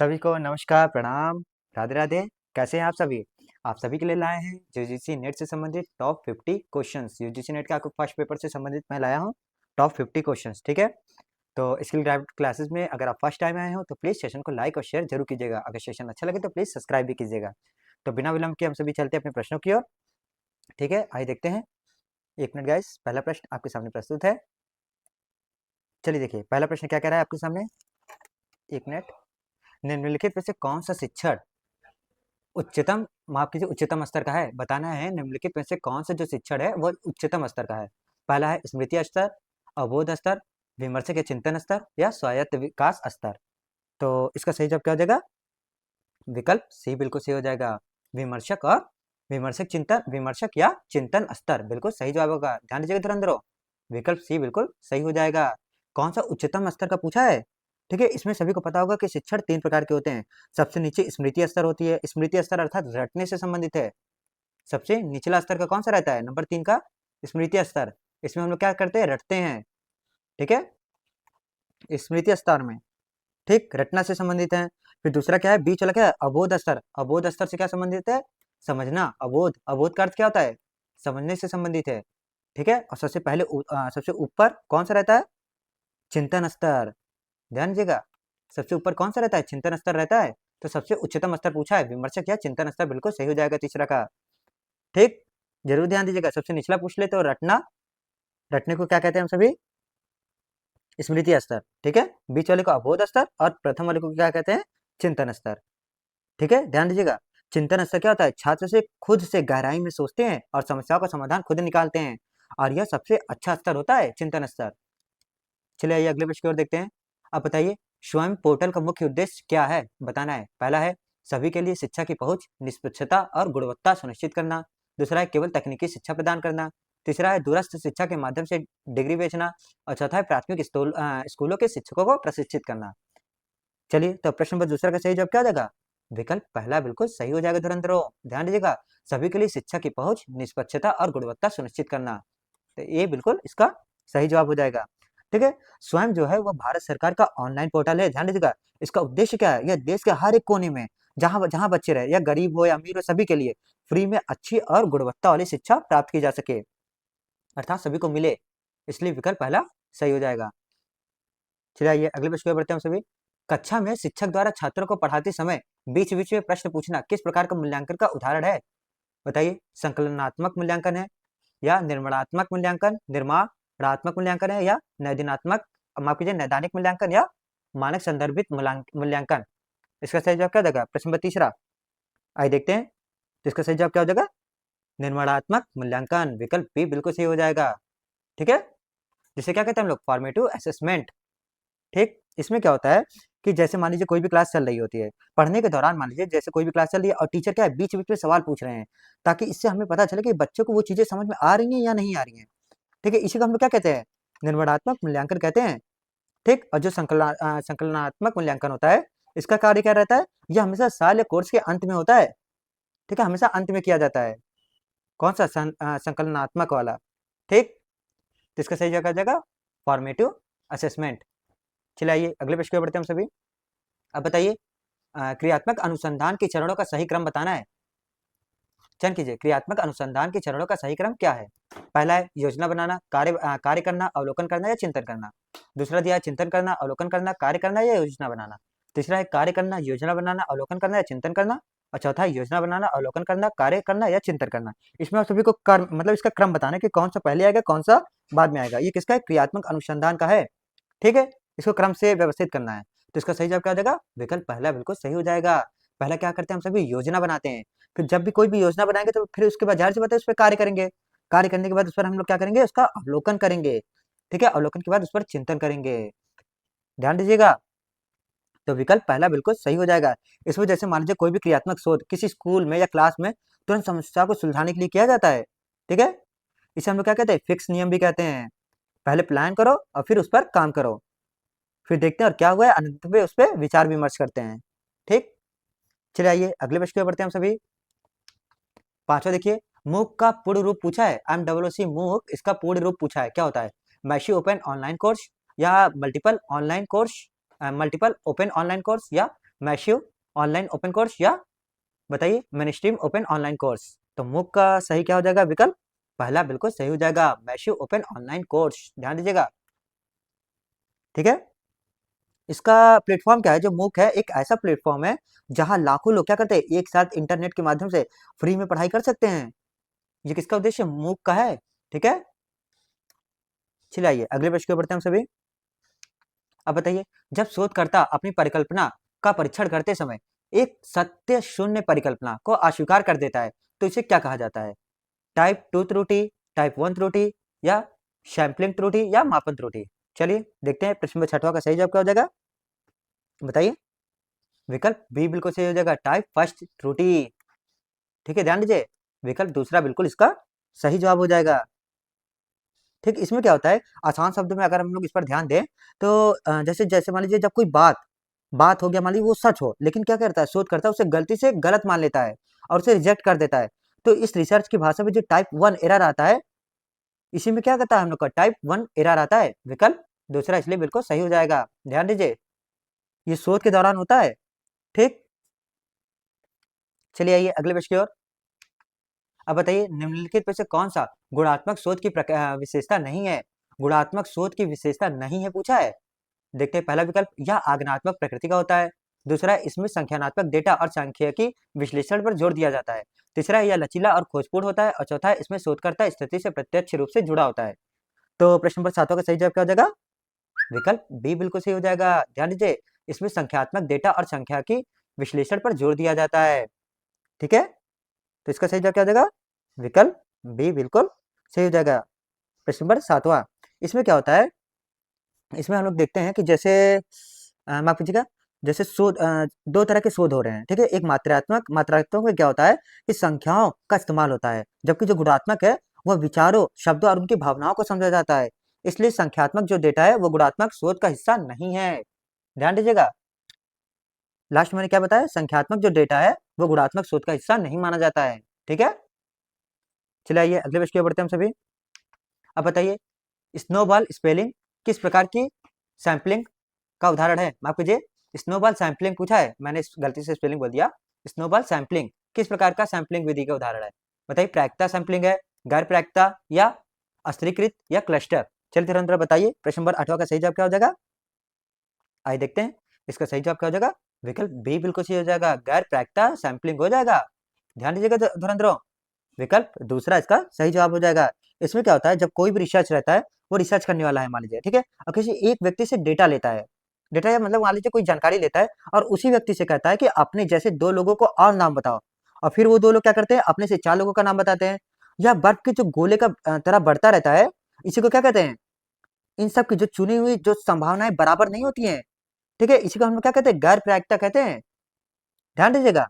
सभी को नमस्कार, प्रणाम, राधे राधे। कैसे हैं आप सभी? आप सभी के लिए लाए हैं यूजीसी नेट से संबंधित टॉप 50 क्वेश्चंस। यूजीसी नेट का आपको फर्स्ट पेपर से संबंधित मैं लाया हूं टॉप 50 क्वेश्चंस, ठीक है? तो स्किल ड्राइव क्लासेस में अगर आप फर्स्ट टाइम आए हो तो प्लीज़ सेशन को लाइक और शेयर जरूर कीजिएगा। अगर सेशन अच्छा लगे तो प्लीज़ सब्सक्राइब भी कीजिएगा। तो बिना विलंब के हम सभी चलते हैं अपने प्रश्नों की ओर, ठीक है? आइए देखते हैं। 1 मिनट गाइस, पहला प्रश्न आपके सामने प्रस्तुत है। चलिए देखिए, पहला प्रश्न क्या कह रहा है आपके सामने? 1 मिनट। निम्नलिखित में से कौन सा शिक्षण उच्चतम माफ कीजिए उच्चतम स्तर का है? बताना है निम्नलिखित में से कौन सा जो शिक्षण है वो उच्चतम स्तर का है? पहला है स्मृति स्तर, अवबोध स्तर, विमर्शक या चिंतन स्तर या स्वायत्त विकास स्तर। तो इसका सही जवाब क्या हो जाएगा? विकल्प सी बिल्कुल सही हो जाएगा। विमर्शक और विमर्शक या चिंतन स्तर बिल्कुल सही जवाब होगा। ध्यान दीजिएगा धुरंधरों, विकल्प सी बिल्कुल सही हो जाएगा। कौन सा उच्चतम स्तर का पूछा है? ठीक है, इसमें सभी को पता होगा कि शिक्षण 3 प्रकार के होते हैं। सबसे नीचे स्मृति स्तर होती है। स्मृति स्तर अर्थात रटने से संबंधित है। सबसे निचला स्तर का कौन सा रहता है? नंबर 3 का स्मृति स्तर। इसमें हम लोग क्या करते हैं? रटते हैं, ठीक है? स्मृति स्तर में, ठीक, रटना से संबंधित है। फिर दूसरा क्या है? बीच वाला क्या है? अबोध स्तर। अबोध स्तर से क्या संबंधित है? समझना। अबोध, अबोध का अर्थ क्या होता है? समझने से संबंधित है, ठीक है? और सबसे ऊपर कौन सा रहता है? चिंतन स्तर। ध्यान दीजिएगा, सबसे ऊपर कौन सा रहता है? चिंतन स्तर रहता है। तो सबसे उच्चतम स्तर पूछा है, विमर्शक या चिंतन स्तर बिल्कुल सही हो जाएगा तीसरा का, ठीक। जरूर ध्यान दीजिएगा, सबसे निचला पूछ ले तो रटना, रटने को क्या कहते हैं हम सभी? स्मृति स्तर, ठीक है। बीच वाले को अबोध स्तर और प्रथम वाले को क्या कहते हैं? चिंतन स्तर, ठीक है। ध्यान दीजिएगा, चिंतन स्तर क्या होता है? छात्र से खुद से गहराई में सोचते हैं और समस्याओं का समाधान खुद निकालते हैं, और यह सबसे अच्छा स्तर होता है, चिंतन स्तर। चलिए आइए अगले प्रश्न की ओर देखते हैं। अब बताइए, स्वयं पोर्टल का मुख्य उद्देश्य क्या है? बताना है। पहला है सभी के लिए शिक्षा की पहुंच, निष्पक्षता और गुणवत्ता सुनिश्चित करना। दूसरा है केवल तकनीकी शिक्षा प्रदान करना। तीसरा है दूरस्थ शिक्षा के माध्यम से डिग्री बेचना। और चौथा है प्राथमिक स्कूलों के शिक्षकों को प्रशिक्षित करना। चलिए, तो प्रश्न नंबर दूसरा का सही जवाब क्या हो जाएगा? विकल्प पहला बिल्कुल सही हो जाएगा धुरंधरों। ध्यान दीजिएगा, सभी के लिए शिक्षा की पहुंच, निष्पक्षता और गुणवत्ता सुनिश्चित करना। तो ये बिल्कुल इसका सही जवाब हो जाएगा, ठीक है। स्वयं जो है वो भारत सरकार का ऑनलाइन पोर्टल है। ध्यान दीजिएगा, इसका उद्देश्य क्या है? यह देश के हर एक कोने में जहां जहां बच्चे रहे, या गरीब हो या अमीर हो, सभी के लिए फ्री में अच्छी और गुणवत्ता वाली शिक्षा प्राप्त की जा सके, अर्थात सभी को मिले। इसलिए विकल्प पहला सही हो जाएगा। चलिए आइए अगले प्रश्न की ओर बढ़ते हैं हम सभी। कक्षा में शिक्षक द्वारा छात्रों को पढ़ाते समय बीच बीच में प्रश्न पूछना किस प्रकार का मूल्यांकन का उदाहरण है? बताइए, संकलनात्मक मूल्यांकन है, या निर्माणात्मक मूल्यांकन, निर्माणात्मक मूल्यांकन है, या नैदानिक, माफ कीजिए नैदानिक मूल्यांकन, या मानक संदर्भित मूल्यांकन। इसका सही जवाब क्या हो जाएगा? प्रश्न नंबर तीसरा, आइए देखते हैं। तो इसका सही जवाब क्या हो जाएगा? निर्माणात्मक मूल्यांकन, विकल्प बी बिल्कुल सही हो जाएगा, ठीक है। जिसे क्या कहते हैं हम लोग? फॉर्मेटिव असेसमेंट, ठीक। इसमें क्या होता है कि जैसे मान लीजिए कोई भी क्लास चल रही होती है, पढ़ने के दौरान मान लीजिए जैसे कोई भी क्लास चल रही है और टीचर क्या है, बीच बीच में सवाल पूछ रहे हैं, ताकि इससे हमें पता चले कि बच्चों को वो चीजें समझ में आ रही हैं या नहीं आ रही हैं, ठीक है। इसी को हम लोग क्या कहते हैं? निर्माणात्मक मूल्यांकन कहते हैं, ठीक। और जो संकलनात्मक मूल्यांकन होता है, इसका कार्य क्या रहता है? यह हमेशा साल या कोर्स के अंत में होता है, ठीक है, हमेशा अंत में किया जाता है। कौन सा? संकलनात्मक वाला, ठीक। तो इसका सही जगह आ जाएगा फॉर्मेटिव असेसमेंट। चलिए आइए अगले प्रश्न की ओर बढ़ते हैं हम सभी। अब बताइए, क्रियात्मक अनुसंधान के चरणों का सही क्रम बताना है। चयन कीजिए, क्रियात्मक अनुसंधान के चरणों का सही क्रम क्या है? पहला है योजना बनाना, कार्य करना, अवलोकन करना या चिंतन करना। दूसरा दिया है चिंतन करना, अवलोकन करना, कार्य करना या योजना बनाना। तीसरा है कार्य करना, योजना बनाना, अवलोकन करना या चिंतन करना। और चौथा है योजना बनाना, अवलोकन करना, कार्य करना या चिंतन करना। इसमें आप सभी को मतलब इसका क्रम बताना है कि कौन सा पहले आएगा, कौन सा बाद में आएगा। ये किसका है? क्रियात्मक अनुसंधान का है, ठीक है। इसको क्रम से व्यवस्थित करना है। तो इसका सही जवाब क्या हो जाएगा? विकल्प पहला बिल्कुल सही हो जाएगा। पहला क्या करते हैं हम सभी? योजना बनाते हैं। फिर जब भी कोई भी योजना बनाएंगे तो फिर उसके बाद जाहिर सी बात है उस पर कार्य करेंगे। कार्य करने के बाद उस पर हम लोग क्या करेंगे? उसका अवलोकन करेंगे, ठीक है। अवलोकन के बाद उस पर चिंतन करेंगे। ध्यान दीजिएगा, तो विकल्प पहला बिल्कुल सही हो जाएगा। इसमें जैसे मान लीजिए कोई भी क्रियात्मक शोध किसी स्कूल में या क्लास में तुरंत समस्या को सुलझाने के लिए किया जाता है, ठीक है। इसे हम लोग क्या कहते हैं? फिक्स नियम भी कहते हैं। पहले प्लान करो और फिर उस पर काम करो, फिर देखते हैं और क्या हुआ है, अंत में उस पर विचार विमर्श करते हैं, ठीक। चलिए आइए अगले प्रश्न की ओर बढ़ते हैं हम सभी। पांचवा देखिए, मूक का पूर्ण रूप पूछा है। MWC मूक, इसका पूर्ण रूप पूछा है, क्या होता है? मैशी ओपन ऑनलाइन कोर्स, या मल्टीपल ओपन ऑनलाइन कोर्स, या मैसिव ऑनलाइन ओपन कोर्स या बताइए मेनस्ट्रीम ओपन ऑनलाइन कोर्स। तो मूक का सही क्या हो जाएगा विकल्प पहला बिल्कुल सही हो जाएगा, मैसिव ओपन ऑनलाइन कोर्स, ध्यान दीजिएगा। ठीक है, इसका प्लेटफॉर्म क्या है, जो मूक है एक ऐसा प्लेटफॉर्म है जहां लाखों लोग क्या करते हैं एक साथ इंटरनेट के माध्यम से फ्री में पढ़ाई कर सकते हैं। ये किसका उद्देश्य मूक का है। ठीक है, चलिए आइए अगले प्रश्न की ओर बढ़ते हैं हम सभी। अब बताइए, जब शोधकर्ता अपनी परिकल्पना का परीक्षण करते समय एक सत्य शून्य परिकल्पना को अस्वीकार कर देता है तो इसे क्या कहा जाता है। टाइप 2 त्रुटि, टाइप 1 त्रुटि या सैंपलिंग त्रुटि या मापन त्रुटि। चलिए देखते हैं प्रश्न नंबर 6 का सही जवाब क्या हो जाएगा, बताइए। विकल्प बी बिल्कुल सही हो जाएगा, टाइप फर्स्ट त्रुटि। ठीक है, ध्यान दीजिए, विकल्प दूसरा बिल्कुल इसका सही जवाब हो जाएगा। ठीक, इसमें क्या होता है, आसान शब्दों में अगर हम लोग इस पर ध्यान दें तो जैसे जैसे मान लीजिए जब कोई बात बात हो गया, मान लीजिए वो सच हो, लेकिन क्या करता है शोध करता है उसे गलती से गलत मान लेता है और उसे रिजेक्ट कर देता है। तो इस रिसर्च की भाषा में जो टाइप 1 एरर आता है, इसी में क्या कहता है हम लोग का टाइप 1 एरर आता है। विकल्प दूसरा इसलिए बिल्कुल सही हो जाएगा, ध्यान दीजिए, ये शोध के दौरान होता है। ठीक, चलिए आइए अगले प्रश्न की ओर। अब बताइए, निम्नलिखित में से कौन सा गुणात्मक शोध की विशेषता नहीं है। गुणात्मक शोध की विशेषता नहीं है पूछा है। देखते हैं, पहला विकल्प यह आगमनात्मक प्रकृति का होता है। दूसरा है इसमें संख्यात्मक डेटा और सांख्यिकी विश्लेषण पर जोर दिया जाता है। तीसरा है यह लचीला और खोजपूर्ण होता है और चौथा है इसमें शोधकर्ता स्थिति से प्रत्यक्ष रूप से जुड़ा होता है। तो प्रश्न नंबर 7 का सही जवाब क्या हो जाएगा, विकल्प बी बिल्कुल सही हो जाएगा। ध्यान दीजिए, इसमें संख्यात्मक डेटा और सांख्यिकी विश्लेषण पर जोर दिया जाता है। ठीक है, तो इसका सही जवाब क्या हो जाएगा, विकल्प बी बिल्कुल सही हो जाएगा। प्रश्न नंबर 7वां, इसमें क्या होता है, इसमें हम लोग देखते हैं कि जैसे माफ कीजिएगा, जैसे दो तरह के शोध हो रहे हैं। ठीक है, एक मात्रात्मक में क्या होता है कि संख्याओं का इस्तेमाल होता है, जबकि जो गुणात्मक है वह विचारों शब्दों और उनकी भावनाओं को समझा जाता है। इसलिए संख्यात्मक जो डेटा है वो गुणात्मक शोध का हिस्सा नहीं है, ध्यान दीजिएगा। लास्ट में मैंने क्या बताया, संख्यात्मक जो डेटा है वो गुणात्मक शोध का हिस्सा नहीं माना जाता है। ठीक है, चलिए आइए अगले प्रश्न की ओर बढ़ते हैं हम सभी। अब बताइए, स्नोबॉल स्पेलिंग किस प्रकार की सैंपलिंग का उदाहरण है। माफ कीजिए, स्नोबॉल सैंपलिंग पूछा है, मैंने गलती से स्पेलिंग बोल दिया। स्नोबॉल सैंपलिंग किस प्रकार का सैंपलिंग विधि का उदाहरण है। बताइए, प्रायिकता सैंपलिंग है, गैर प्रायिकता या अस्त्रीकृत या क्लस्टर। चलिए तुरंत बताइए, प्रश्न नंबर 8 का सही जवाब क्या हो जाएगा। आइए देखते हैं, इसका सही जवाब क्या हो जाएगा, विकल्प बी बिल्कुल सही हो जाएगा, गैर प्रायिकता सैंपलिंग हो जाएगा। ध्यान दीजिएगा धुरंधरों, विकल्प दूसरा इसका सही जवाब हो जाएगा। इसमें क्या होता है, जब कोई भी रिसर्च रहता है, वो रिसर्च करने वाला है मान लीजिए, ठीक है, और किसी एक व्यक्ति से डेटा लेता है, डेटा या मतलब मान लीजिए कोई जानकारी लेता है और उसी व्यक्ति से कहता है कि अपने जैसे दो लोगों को और नाम बताओ, और फिर वो दो लोग क्या करते हैं अपने से चार लोगों का नाम बताते हैं, या बर्फ के जो गोले का तरह बढ़ता रहता है, इसी को क्या कहते हैं, इन सब की जो चुनी हुई जो संभावनाएं बराबर नहीं होती हैं। ठीक है, इसी को हम लोग क्या कहते हैं, गैर प्रायिकता कहते हैं। ध्यान दीजिएगा,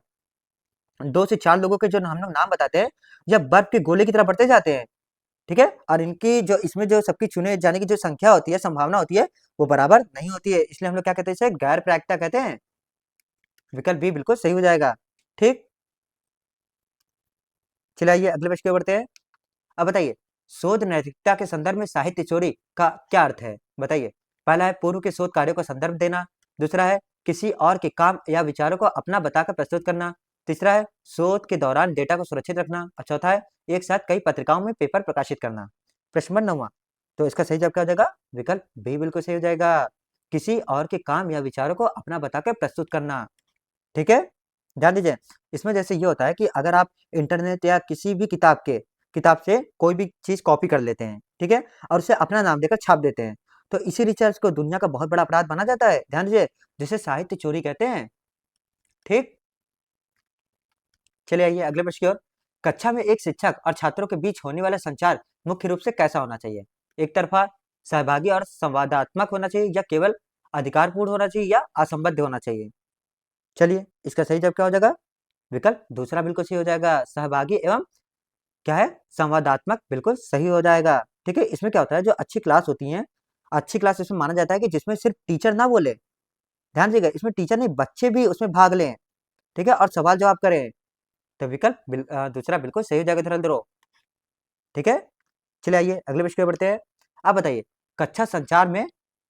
दो से चार लोगों के जो हम लोग नाम बताते हैं, या बर्फ के गोले की तरह बढ़ते जाते हैं। ठीक है, और इनकी जो इसमें जो सबकी चुने जाने की जो संख्या होती है, संभावना होती है, वो बराबर नहीं होती है, इसलिए हम लोग क्या कहते हैं, इसे गैर प्रायिकता कहते हैं। विकल्प बी बिल्कुल सही हो जाएगा। ठीक, चलिए आइए अगले प्रश्न की ओर बढ़ते हैं। अब बताइए, शोध नैतिकता के संदर्भ में साहित्य चोरी का क्या अर्थ है। बताइए, पहला है पूर्व के शोध कार्यों को संदर्भ देना। दूसरा है किसी और के काम या विचारों को अपना बताकर प्रस्तुत करना। तीसरा है शोध के दौरान डेटा को सुरक्षित रखना, और चौथा है एक साथ कई पत्रिकाओं में पेपर प्रकाशित करना। प्रश्न नंबर 9, तो इसका सही जवाब क्या हो जाएगा, विकल्प बी बिल्कुल सही हो जाएगा, किसी और के काम या विचारों को अपना बताकर प्रस्तुत करना। ठीक है, ध्यान दीजिए, इसमें जैसे ये होता है कि अगर आप इंटरनेट या किसी भी किताब से कोई भी चीज कॉपी कर लेते हैं, ठीक है, और उसे अपना नाम देकर छाप देते हैं, तो इसी रिसर्च को दुनिया का बहुत बड़ा अपराध माना जाता है। ध्यान दीजिए, जिसे साहित्य चोरी कहते हैं। ठीक, चलिए आइए अगले प्रश्न की ओर। कक्षा में एक शिक्षक और छात्रों के बीच होने वाला संचार मुख्य रूप से कैसा होना चाहिए। एक तरफा, सहभागी और संवादात्मक होना चाहिए, या केवल अधिकारपूर्ण होना चाहिए, या असंबद्ध होना चाहिए। चलिए, इसका सही जवाब क्या हो जाएगा, विकल्प दूसरा बिल्कुल सही हो जाएगा, सहभागी एवं क्या है, संवादात्मक, बिल्कुल सही हो जाएगा। ठीक है, इसमें क्या होता है, जो अच्छी क्लास होती है, अच्छी क्लास इसमें माना जाता है कि जिसमें सिर्फ टीचर ना बोले, ध्यान दीजिएगा, इसमें टीचर नहीं बच्चे भी उसमें भाग लें, ठीक है, और सवाल जवाब करें। तो विकल्प दूसरा बिल्कुल सही हो जाएगा धुरंधरों। ठीक है, चलिए आइए अगले प्रश्न पे बढ़ते हैं। आप बताइए, कक्षा संचार में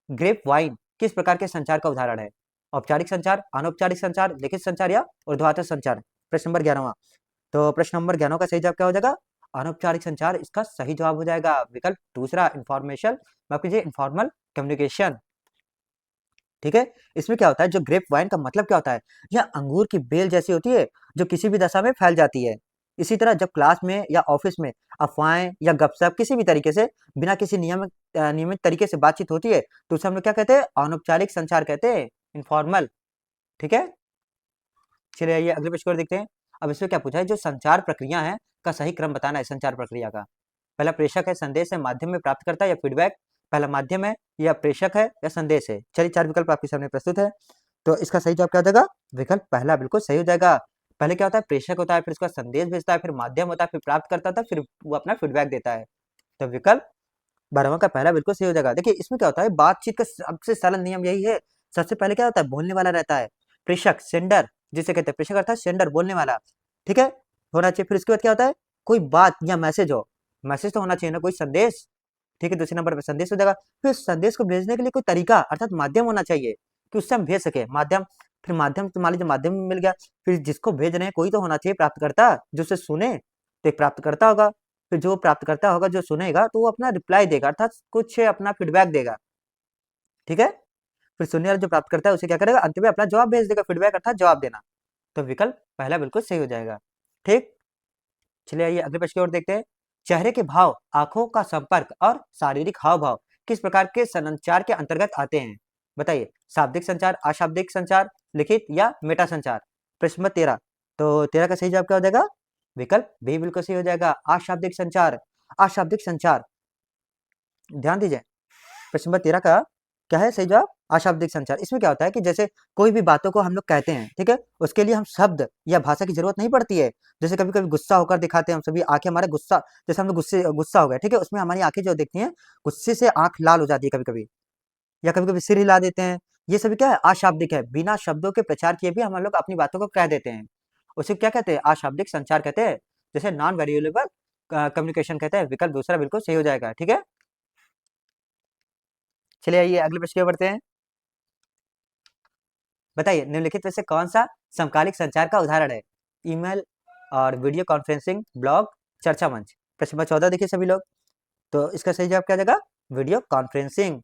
ग्रेप वाइन किस प्रकार के संचार का उदाहरण है। औपचारिक संचार, अनौपचारिक संचार, लिखित संचार या ऊर्ध्वाधर संचार। प्रश्न नंबर 11वां। तो प्रश्न नंबर 11 का सही जवाब क्या हो जाएगा? अनौपचारिक संचार इसका सही जवाब हो जाएगा। विकल्प दूसरा इंफॉर्मेशन, माफ कीजिए इनफॉर्मल कम्युनिकेशन। ठीक है, इसमें क्या होता है, जो ग्रेप वाइन का मतलब क्या होता है, यह अंगूर की बेल जैसी होती है जो किसी भी दशा में फैल जाती है। इसी तरह जब क्लास में या ऑफिस में अफवाहें या गपशप किसी भी तरीके से बिना किसी नियमित तरीके से बातचीत होती है तो उसे हम लोग क्या कहते हैं? अनौपचारिक संचार कहते हैं, इनफॉर्मल। ठीक है, चलिए आइए अगले प्रश्न को देखते हैं। अब इसमें क्या पूछा है, जो संचार प्रक्रिया है का सही क्रम बताना है संचार प्रक्रिया का। पहला प्रेषक है, संदेश है, माध्यम में प्राप्त करता है या फीडबैक। पहला माध्यम है या प्रेषक है या संदेश है। चलिए 4 विकल्प आपके सामने प्रस्तुत है। तो इसका सही जवाब क्या हो जाएगा? विकल्प पहला बिल्कुल सही हो जाएगा। पहले क्या होता है? प्रेषक होता है, फिर उसका संदेश भेजता है, फिर माध्यम होता है, फिर प्राप्त करता था, फिर वो अपना फीडबैक देता है। तो विकल्प 12वां का पहला बिल्कुल सही हो जाएगा। देखिए इसमें क्या होता है, बातचीत का सबसे सरल नियम यही है। सबसे पहले क्या होता है? बोलने वाला रहता है, प्रेषक, सेंडर जिसे कहते हैं। प्रेषक अर्थात सेंडर, बोलने वाला। ठीक है, होना चाहिए। फिर उसके बाद क्या होता है? कोई बात या मैसेज हो, मैसेज तो होना चाहिए ना, कोई संदेश। ठीक है, दूसरे नंबर पे संदेश हो जाएगा। फिर संदेश को भेजने के लिए कोई तरीका अर्थात माध्यम होना चाहिए कि उससे हम भेज सके, माध्यम। फिर माध्यम तो मान लीजिए माध्यम मिल गया, फिर जिसको भेज रहे हैं कोई तो होना चाहिए प्राप्तकर्ता जो उसे सुने, तो एक प्राप्तकर्ता होगा। फिर जो प्राप्तकर्ता होगा जो सुनेगा तो वो अपना रिप्लाई देगा अर्थात कुछ अपना फीडबैक देगा। ठीक है, फिर सुनने वाला जो प्राप्त करता है उसे क्या करेगा? अंत में अपना जवाब भेज देगा, फीडबैक अर्थात जवाब देना। तो विकल्प पहला बिल्कुल सही हो जाएगा। ठीक, चलिए आइए अगले प्रश्न की ओर देखते हैं। चेहरे के भाव, आंखों का संपर्क और शारीरिक हाव भाव किस प्रकार के संचार के अंतर्गत आते हैं? बताइए, शाब्दिक संचार, अशाब्दिक संचार, लिखित या मेटा संचार। प्रश्न नंबर 13। तो 13 का सही जवाब क्या हो जाएगा? विकल्प बी बिल्कुल सही हो जाएगा, अशाब्दिक संचार। अशाब्दिक संचार, ध्यान दीजिए, प्रश्न नंबर 13 का क्या है सही जवाब? अशाब्दिक संचार। इसमें क्या होता है कि जैसे कोई भी बातों को हम लोग कहते हैं, ठीक है, उसके लिए हम शब्द या भाषा की जरूरत नहीं पड़ती है। जैसे कभी कभी गुस्सा होकर दिखाते हैं हम सभी, आंखें हमारे गुस्सा, जैसे हम लोग गुस्सा हो गए, ठीक है, उसमें हमारी आंखें जो दिखती हैं गुस्से से आंख लाल हो जाती है कभी कभी, या कभी कभी सिर हिला देते हैं। ये सभी क्या है? अशाब्दिक है, बिना शब्दों के प्रचार किए भी हम लोग अपनी बातों को कह देते हैं। उसे क्या कहते हैं? अशाब्दिक संचार कहते हैं, जैसे नॉन वेरिएबल कम्युनिकेशन कहते हैं। विकल्प दूसरा बिल्कुल सही हो जाएगा। ठीक है, चलिए आइए अगले प्रश्न की ओर बढ़ते हैं। बताइए, निम्नलिखित में से कौन सा समकालिक संचार का उदाहरण है? ईमेल और वीडियो कॉन्फ्रेंसिंग, ब्लॉग, चर्चा मंच। प्रश्न नंबर 14 देखिए सभी लोग। तो इसका सही जवाब क्या आ जाएगा? Video conferencing.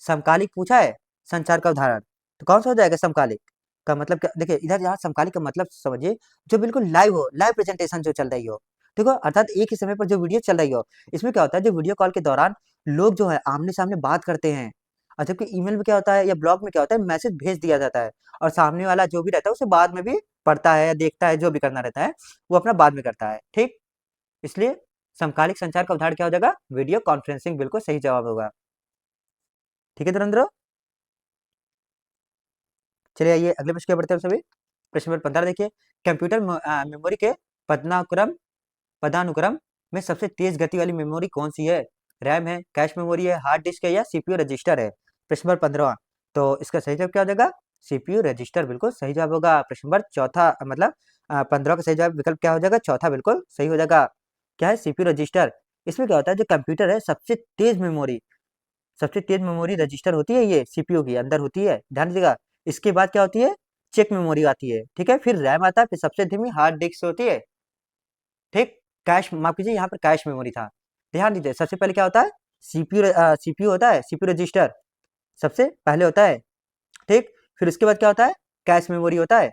समकालिक पूछा है, संचार का उदाहरण, तो कौन सा हो जाएगा? समकालिक का मतलब क्या? देखिए इधर यहाँ समकालिक का मतलब समझिए, जो बिल्कुल लाइव हो, लाइव प्रेजेंटेशन जो चल रही हो, देखो अर्थात एक ही समय पर जो वीडियो चल रही हो। इसमें क्या होता है, जो वीडियो कॉल के दौरान लोग जो है आमने सामने बात करते हैं, और जबकि ईमेल में क्या होता है या ब्लॉग में क्या होता है, मैसेज भेज दिया जाता है और सामने वाला जो भी रहता है उसे बाद में भी पढ़ता है या देखता है, जो भी करना रहता है वो अपना बाद में करता है। ठीक, इसलिए समकालिक संचार का उदाहरण क्या हो जाएगा? वीडियो कॉन्फ्रेंसिंग बिल्कुल सही जवाब होगा। ठीक है धुरंधरो, चलिए आइए अगले प्रश्न की ओर बढ़ते हैं सभी। प्रश्न नंबर 15 देखिए, कंप्यूटर मेमोरी के पदानुक्रम पदानुक्रम में सबसे तेज गति वाली मेमोरी कौन सी है? रैम है, कैश मेमोरी है, हार्ड डिस्क है या सीपीयू रजिस्टर है। प्रश्न नंबर 15। तो इसका सही जवाब क्या हो जाएगा? सीपीयू रजिस्टर बिल्कुल सही जवाब होगा। प्रश्न नंबर चौथा मतलब 15 का सही जवाब विकल्प क्या हो जाएगा? चौथा बिल्कुल सही हो जाएगा। क्या है? CPU register. इसमें क्या होता है, जो कंप्यूटर है सबसे तेज मेमोरी रजिस्टर होती है, ये सीपीयू की अंदर होती है, ध्यान दीजिएगा। इसके बाद क्या होती है? चेक मेमोरी आती है, ठीक है, फिर रैम आता है, फिर सबसे धीमी हार्ड डिस्क होती है। ठीक, कैश, माफ कीजिए यहाँ पर कैश मेमोरी था। ध्यान दीजिए, सबसे पहले क्या होता है? सीपीयू होता है, सीपीयू रजिस्टर सबसे पहले होता है। ठीक, फिर उसके बाद क्या होता है? कैश मेमोरी होता है।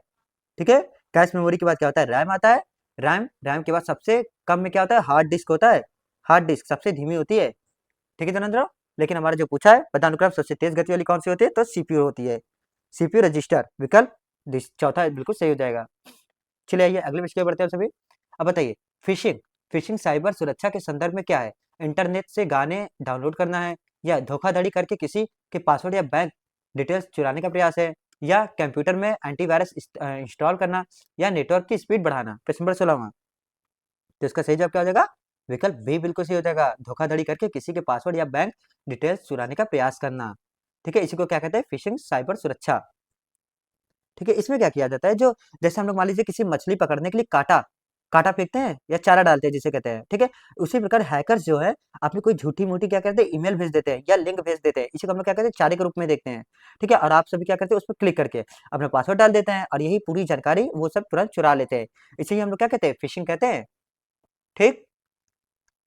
ठीक है, कैश मेमोरी के बाद क्या होता है? रैम आता है। रैम के बाद सबसे कम में क्या होता है? हार्ड डिस्क होता है। हार्ड डिस्क सबसे धीमी होती है। ठीक है धनंजय, लेकिन हमारा जो पूछा है पदानुक्रम सबसे तेज गति वाली कौन सी होती है, तो सीपीयू होती है। सीपीयू रजिस्टर विकल्प चौथा बिल्कुल सही हो जाएगा। चलिए आइए अगले विषय बढ़ते हैं सभी। अब बताइए, फिशिंग फिशिंग साइबर सुरक्षा के संदर्भ में क्या है? इंटरनेट से गाने डाउनलोड करना है, या धोखाधड़ी करके किसी के पासवर्ड या बैंक डिटेल्स चुराने का प्रयास है, या कंप्यूटर में एंटीवायरस इंस्टॉल करना, या नेटवर्क की स्पीड बढ़ाना। प्रश्न नंबर 16। तो इसका सही जवाब क्या हो जाएगा? विकल्प बी बिल्कुल सही हो जाएगा, धोखाधड़ी करके किसी के पासवर्ड या बैंक डिटेल्स चुराने का प्रयास करना। ठीक है, इसी को क्या कहते हैं? फिशिंग साइबर सुरक्षा। ठीक है, इसमें क्या किया जाता है, जो जैसे हम लोग मान लीजिए किसी मछली पकड़ने के लिए काटा, कांटा फेंकते हैं या चारा डालते हैं जिसे कहते हैं, ठीक है। उसी प्रकार हैकर्स जो है अपनी कोई झूठी मोटी क्या करते हैं, ईमेल भेज देते हैं या लिंक भेज देते हैं, इसी को हम लोग क्या कहते हैं, चारे के रूप में देखते हैं, ठीक है। और आप सभी क्या करते हैं, उस पर क्लिक करके अपना पासवर्ड डाल देते हैं और यही पूरी जानकारी वो सब तुरंत चुरा लेते हैं। इसे ही हम लोग क्या कहते हैं, फिशिंग कहते हैं, ठीक।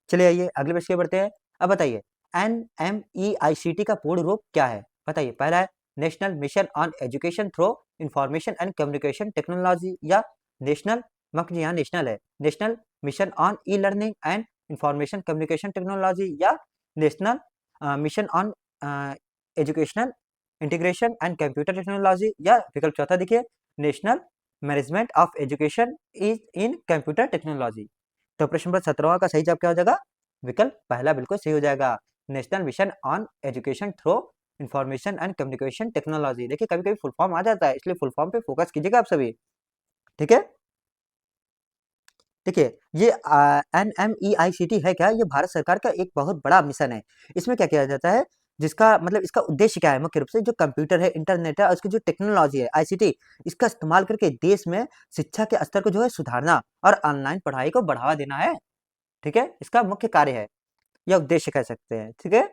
चलिए आइए अगले प्रश्न की बढ़ते हैं। अब बताइए NMEICT का पूर्ण रूप क्या है, बताइए। पहला है national mission on education through information and communication technology, या नेशनल, यहाँ नेशनल है, national mission on e learning and information communication technology, या national mission on educational integration and computer technology, या विकल्प चौथा देखिए, national management of education is in computer technology. तो प्रश्न नंबर 17 का सही जवाब क्या हो जाएगा, विकल्प पहला बिल्कुल सही हो जाएगा, national mission on education through information and communication technology. देखिए कभी कभी फुल फॉर्म आ जाता है, इसलिए फुल फॉर्म पे फोकस कीजिएगा आप सभी, ठीक है। देखिए ये NMEICT है क्या, ये भारत सरकार का एक बहुत बड़ा मिशन है। इसमें क्या किया जाता है, जिसका मतलब इसका उद्देश्य क्या है, मुख्य रूप से जो कंप्यूटर है, इंटरनेट है और उसकी जो टेक्नोलॉजी है ICT, इसका इस्तेमाल करके देश में शिक्षा के स्तर को जो है सुधारना और ऑनलाइन पढ़ाई को बढ़ावा देना है, ठीक है। इसका मुख्य कार्य है या उद्देश्य कह सकते हैं, ठीक है,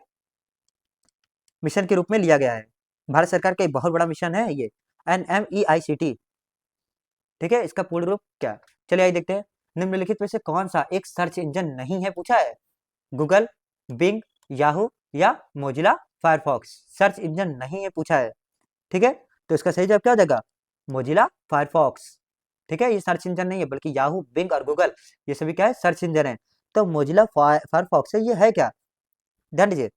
मिशन के रूप में लिया गया है। भारत सरकार का एक बहुत बड़ा मिशन है ये NMEICT, ठीक है। इसका पूर्ण रूप क्या, चलिए आइए देखते हैं। निम्नलिखित में से कौन सा एक सर्च इंजन नहीं है पूछा है, गूगल, बिंग, याहू या मोजिला फायरफॉक्स। सर्च इंजन नहीं है पूछा है, ठीक है। तो इसका सही जवाब क्या हो जाएगा, मोजिला फायरफॉक्स, ठीक है। ये सर्च इंजन नहीं है, बल्कि याहू, बिंग और गूगल ये सभी क्या है, सर्च इंजन है। तो मोजिला फायरफॉक्स है, ये है क्या, ध्यान दीजिए।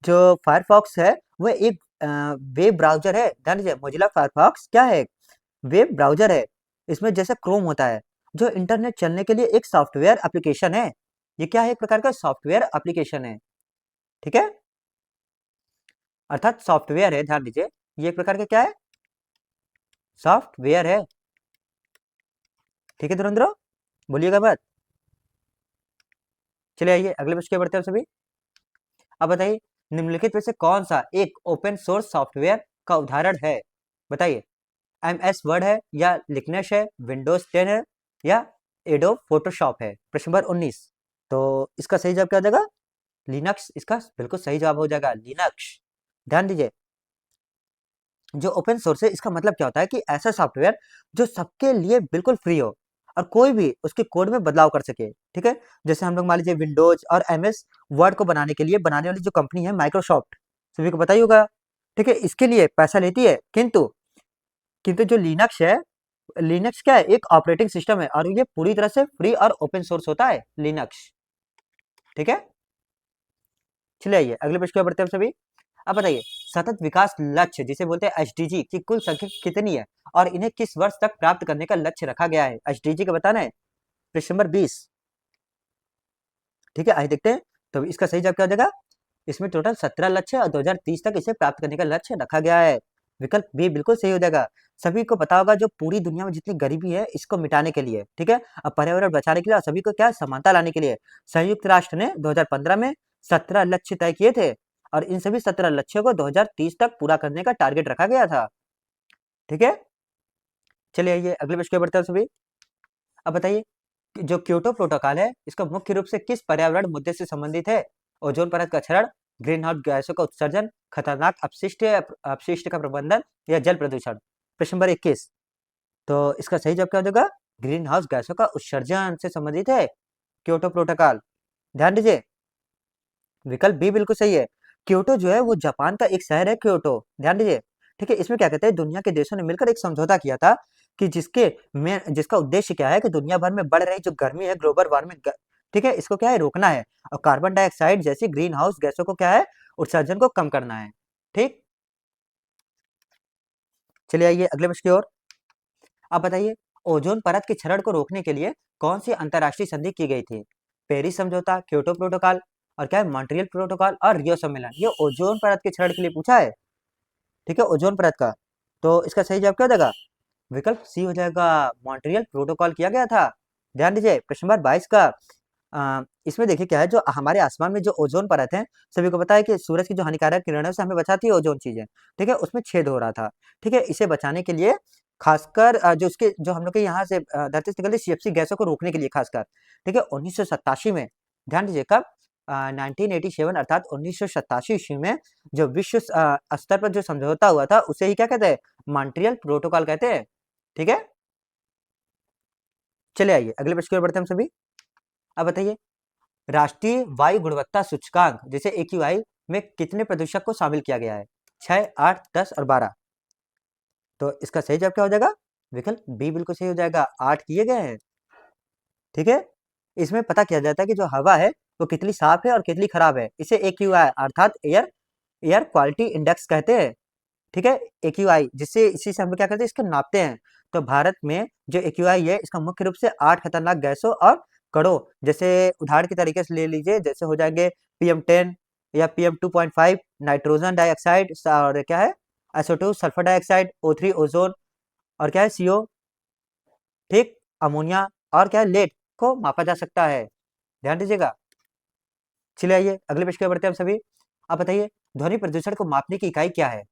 जो फायरफॉक्स है वो एक वेब ब्राउजर है, ध्यान दीजिए। मोजिला फायरफॉक्स क्या है, वेब ब्राउजर है। इसमें जैसे क्रोम होता है, जो इंटरनेट चलने के लिए एक सॉफ्टवेयर एप्लीकेशन है। ये क्या है, एक प्रकार का सॉफ्टवेयर एप्लीकेशन है, ठीक है, अर्थात सॉफ्टवेयर है, ध्यान दीजिए। ये एक प्रकार का क्या है, सॉफ्टवेयर है, ठीक है धुरंधरो, बोलिएगा बात। चलिए आइए अगले प्रश्न की बढ़ते हैं सभी। अब बताइए निम्नलिखित में से कौन सा एक ओपन सोर्स सॉफ्टवेयर का उदाहरण है, बताइए। MS वर्ड है, या लिनक्स है, विंडोज 10 है, या एडोब फोटोशॉप है। प्रश्न नंबर 19, तो इसका सही जवाब क्या हो जाएगा, लिनक्स इसका बिल्कुल सही जवाब हो जाएगा, लिनक्स। ध्यान दीजिए जो ओपन सोर्स है इसका मतलब क्या होता है कि ऐसा सॉफ्टवेयर जो सबके लिए बिल्कुल फ्री हो और कोई भी उसके कोड में बदलाव कर सके, ठीक है। जैसे हम लोग मान लीजिए विंडोज और MS वर्ड को बनाने के लिए बनाने वाली जो कंपनी है माइक्रोसॉफ्ट, सभी को पता ही होगा, ठीक है। इसके लिए पैसा लेती है, किंतु किंतु जो लिनक्स है, लिनक्स क्या है, एक ऑपरेटिंग सिस्टम है और ये पूरी तरह से फ्री और ओपन सोर्स होता है लिनक्स, ठीक है। चलिए आइए अगले प्रश्न की ओर बढ़ते हैं हम सभी। अब बताइए सतत विकास लक्ष्य जिसे बोलते हैं SDG की कुल संख्या कितनी है और इन्हें किस वर्ष तक प्राप्त करने का लक्ष्य रखा गया है, SDG का बताना है। प्रश्न नंबर 20, ठीक है, आइए देखते हैं। तो इसका सही जवाब क्या हो जाएगा, इसमें टोटल 17 लक्ष्य और 2030 तक इसे प्राप्त करने का लक्ष्य रखा गया है। विकल्प बी बिल्कुल सही हो जाएगा। सभी को पता होगा जो पूरी दुनिया में जितनी गरीबी है इसको मिटाने के लिए, ठीक है, और पर्यावरण बचाने के लिए और सभी को क्या समानता लाने के लिए संयुक्त राष्ट्र ने 2015 में 17 लक्ष्य तय किए थे और इन सभी 17 लक्ष्यों को 2030 तक पूरा करने का टारगेट रखा गया था, ठीक है। चलिए आइए अगले प्रश्न की ओर बढ़ते हैं सभी। अब बताइए कि जो क्योटो प्रोटोकॉल है इसका मुख्य रूप से किस पर्यावरण मुद्दे से संबंधित है, ओजोन परत का क्षरण, ग्रीन हाउस गैसों का उत्सर्जन, खतरनाक अपशिष्ट अपशिष्ट का प्रबंधन या जल प्रदूषण। प्रश्न नंबर 21, तो इसका सही जवाब क्या हो जाएगा, ग्रीन हाउस गैसों का उत्सर्जन से संबंधित है क्योटो प्रोटोकॉल। ध्यान दीजिए विकल्प बी बिल्कुल सही है। क्योटो जो है वो जापान का एक शहर है, क्योटो, ध्यान दीजिए, ठीक है। इसमें क्या कहते हैं, दुनिया के देशों ने मिलकर एक समझौता किया था कि जिसका उद्देश्य क्या है कि दुनिया भर में बढ़ रही जो गर्मी है, ग्लोबल वार्मिंग, ठीक है, इसको क्या है रोकना है और कार्बन डाइऑक्साइड जैसी ग्रीन हाउस गैसों को क्या है उत्सर्जन को कम करना है, ठीक। चलिए आइए अगले प्रश्न की ओर। आप बताइए ओजोन परत के क्षरण को रोकने के लिए कौन सी अंतर्राष्ट्रीय संधि की गई थी, पेरिस समझौता, क्योटो प्रोटोकॉल और क्या है मॉन्ट्रियल प्रोटोकॉल और रियो सम्मेलन। ये ओजोन परत के क्षरण के लिए पूछा है, ठीक है, ओजोन परत का। तो इसका सही जवाब क्या हो जाएगा, विकल्प सी हो जाएगा, मॉन्ट्रियल प्रोटोकॉल किया गया था। ध्यान दीजिए प्रश्न नंबर 22 का इसमें देखिए क्या है, जो हमारे आसमान में जो ओजोन परत है सभी को पता है कि सूरज की जो हानिकारक किरणों से हमें बचाती है ओजोन चीजें, ठीक है, उसमें छेद हो रहा था, ठीक है। इसे बचाने के लिए खासकर जो उसके जो हम लोग के यहाँ से धरती से निकलती सीएफसी गैसों को रोकने के लिए खासकर, ठीक है। 1987 में, ध्यान दीजिए कब, 1987 अर्थात 1987 ईस्वी में जो विश्व स्तर पर जो समझौता हुआ था उसे ही क्या कहते हैं, मॉन्ट्रियल प्रोटोकॉल कहते हैं, ठीक है। चले आइए अगले प्रश्न की ओर बढ़ते हैं हम सभी। अब बताइए, राष्ट्रीय वायु गुणवत्ता सूचकांक जैसे AQI में कितने प्रदूषक को शामिल किया गया है, 6, 8, 10 और 12। तो इसका सही जवाब क्या हो जाएगा, विकल्प बी बिल्कुल सही हो जाएगा, 8 किए गए हैं, ठीक है। इसमें पता किया जाता है कि जो हवा है वो कितनी साफ है और कितनी खराब है, इसे AQI अर्थात एयर एयर क्वालिटी इंडेक्स कहते हैं, ठीक है। AQI जिससे इसी से हम लोग क्या करते हैं, इसको नापते हैं। तो भारत में जो AQI है इसका मुख्य रूप से 8 खतरनाक गैसों और कणों, जैसे उदाहरण के तरीके से ले लीजिए, जैसे हो जाएंगे PM10 या PM2.5 नाइट्रोजन डाइऑक्साइड, और क्या है SO2 sulphur dioxide, O3 ozone, और क्या है CO, ठीक, अमोनिया, और क्या है लेड को मापा जा सकता है, ध्यान दीजिएगा। चलिए आइए अगले प्रश्न की ओर बढ़ते हैं हम सभी। आप बताइए, ध्वनि प्रदूषण को मापने की इकाई क्या है,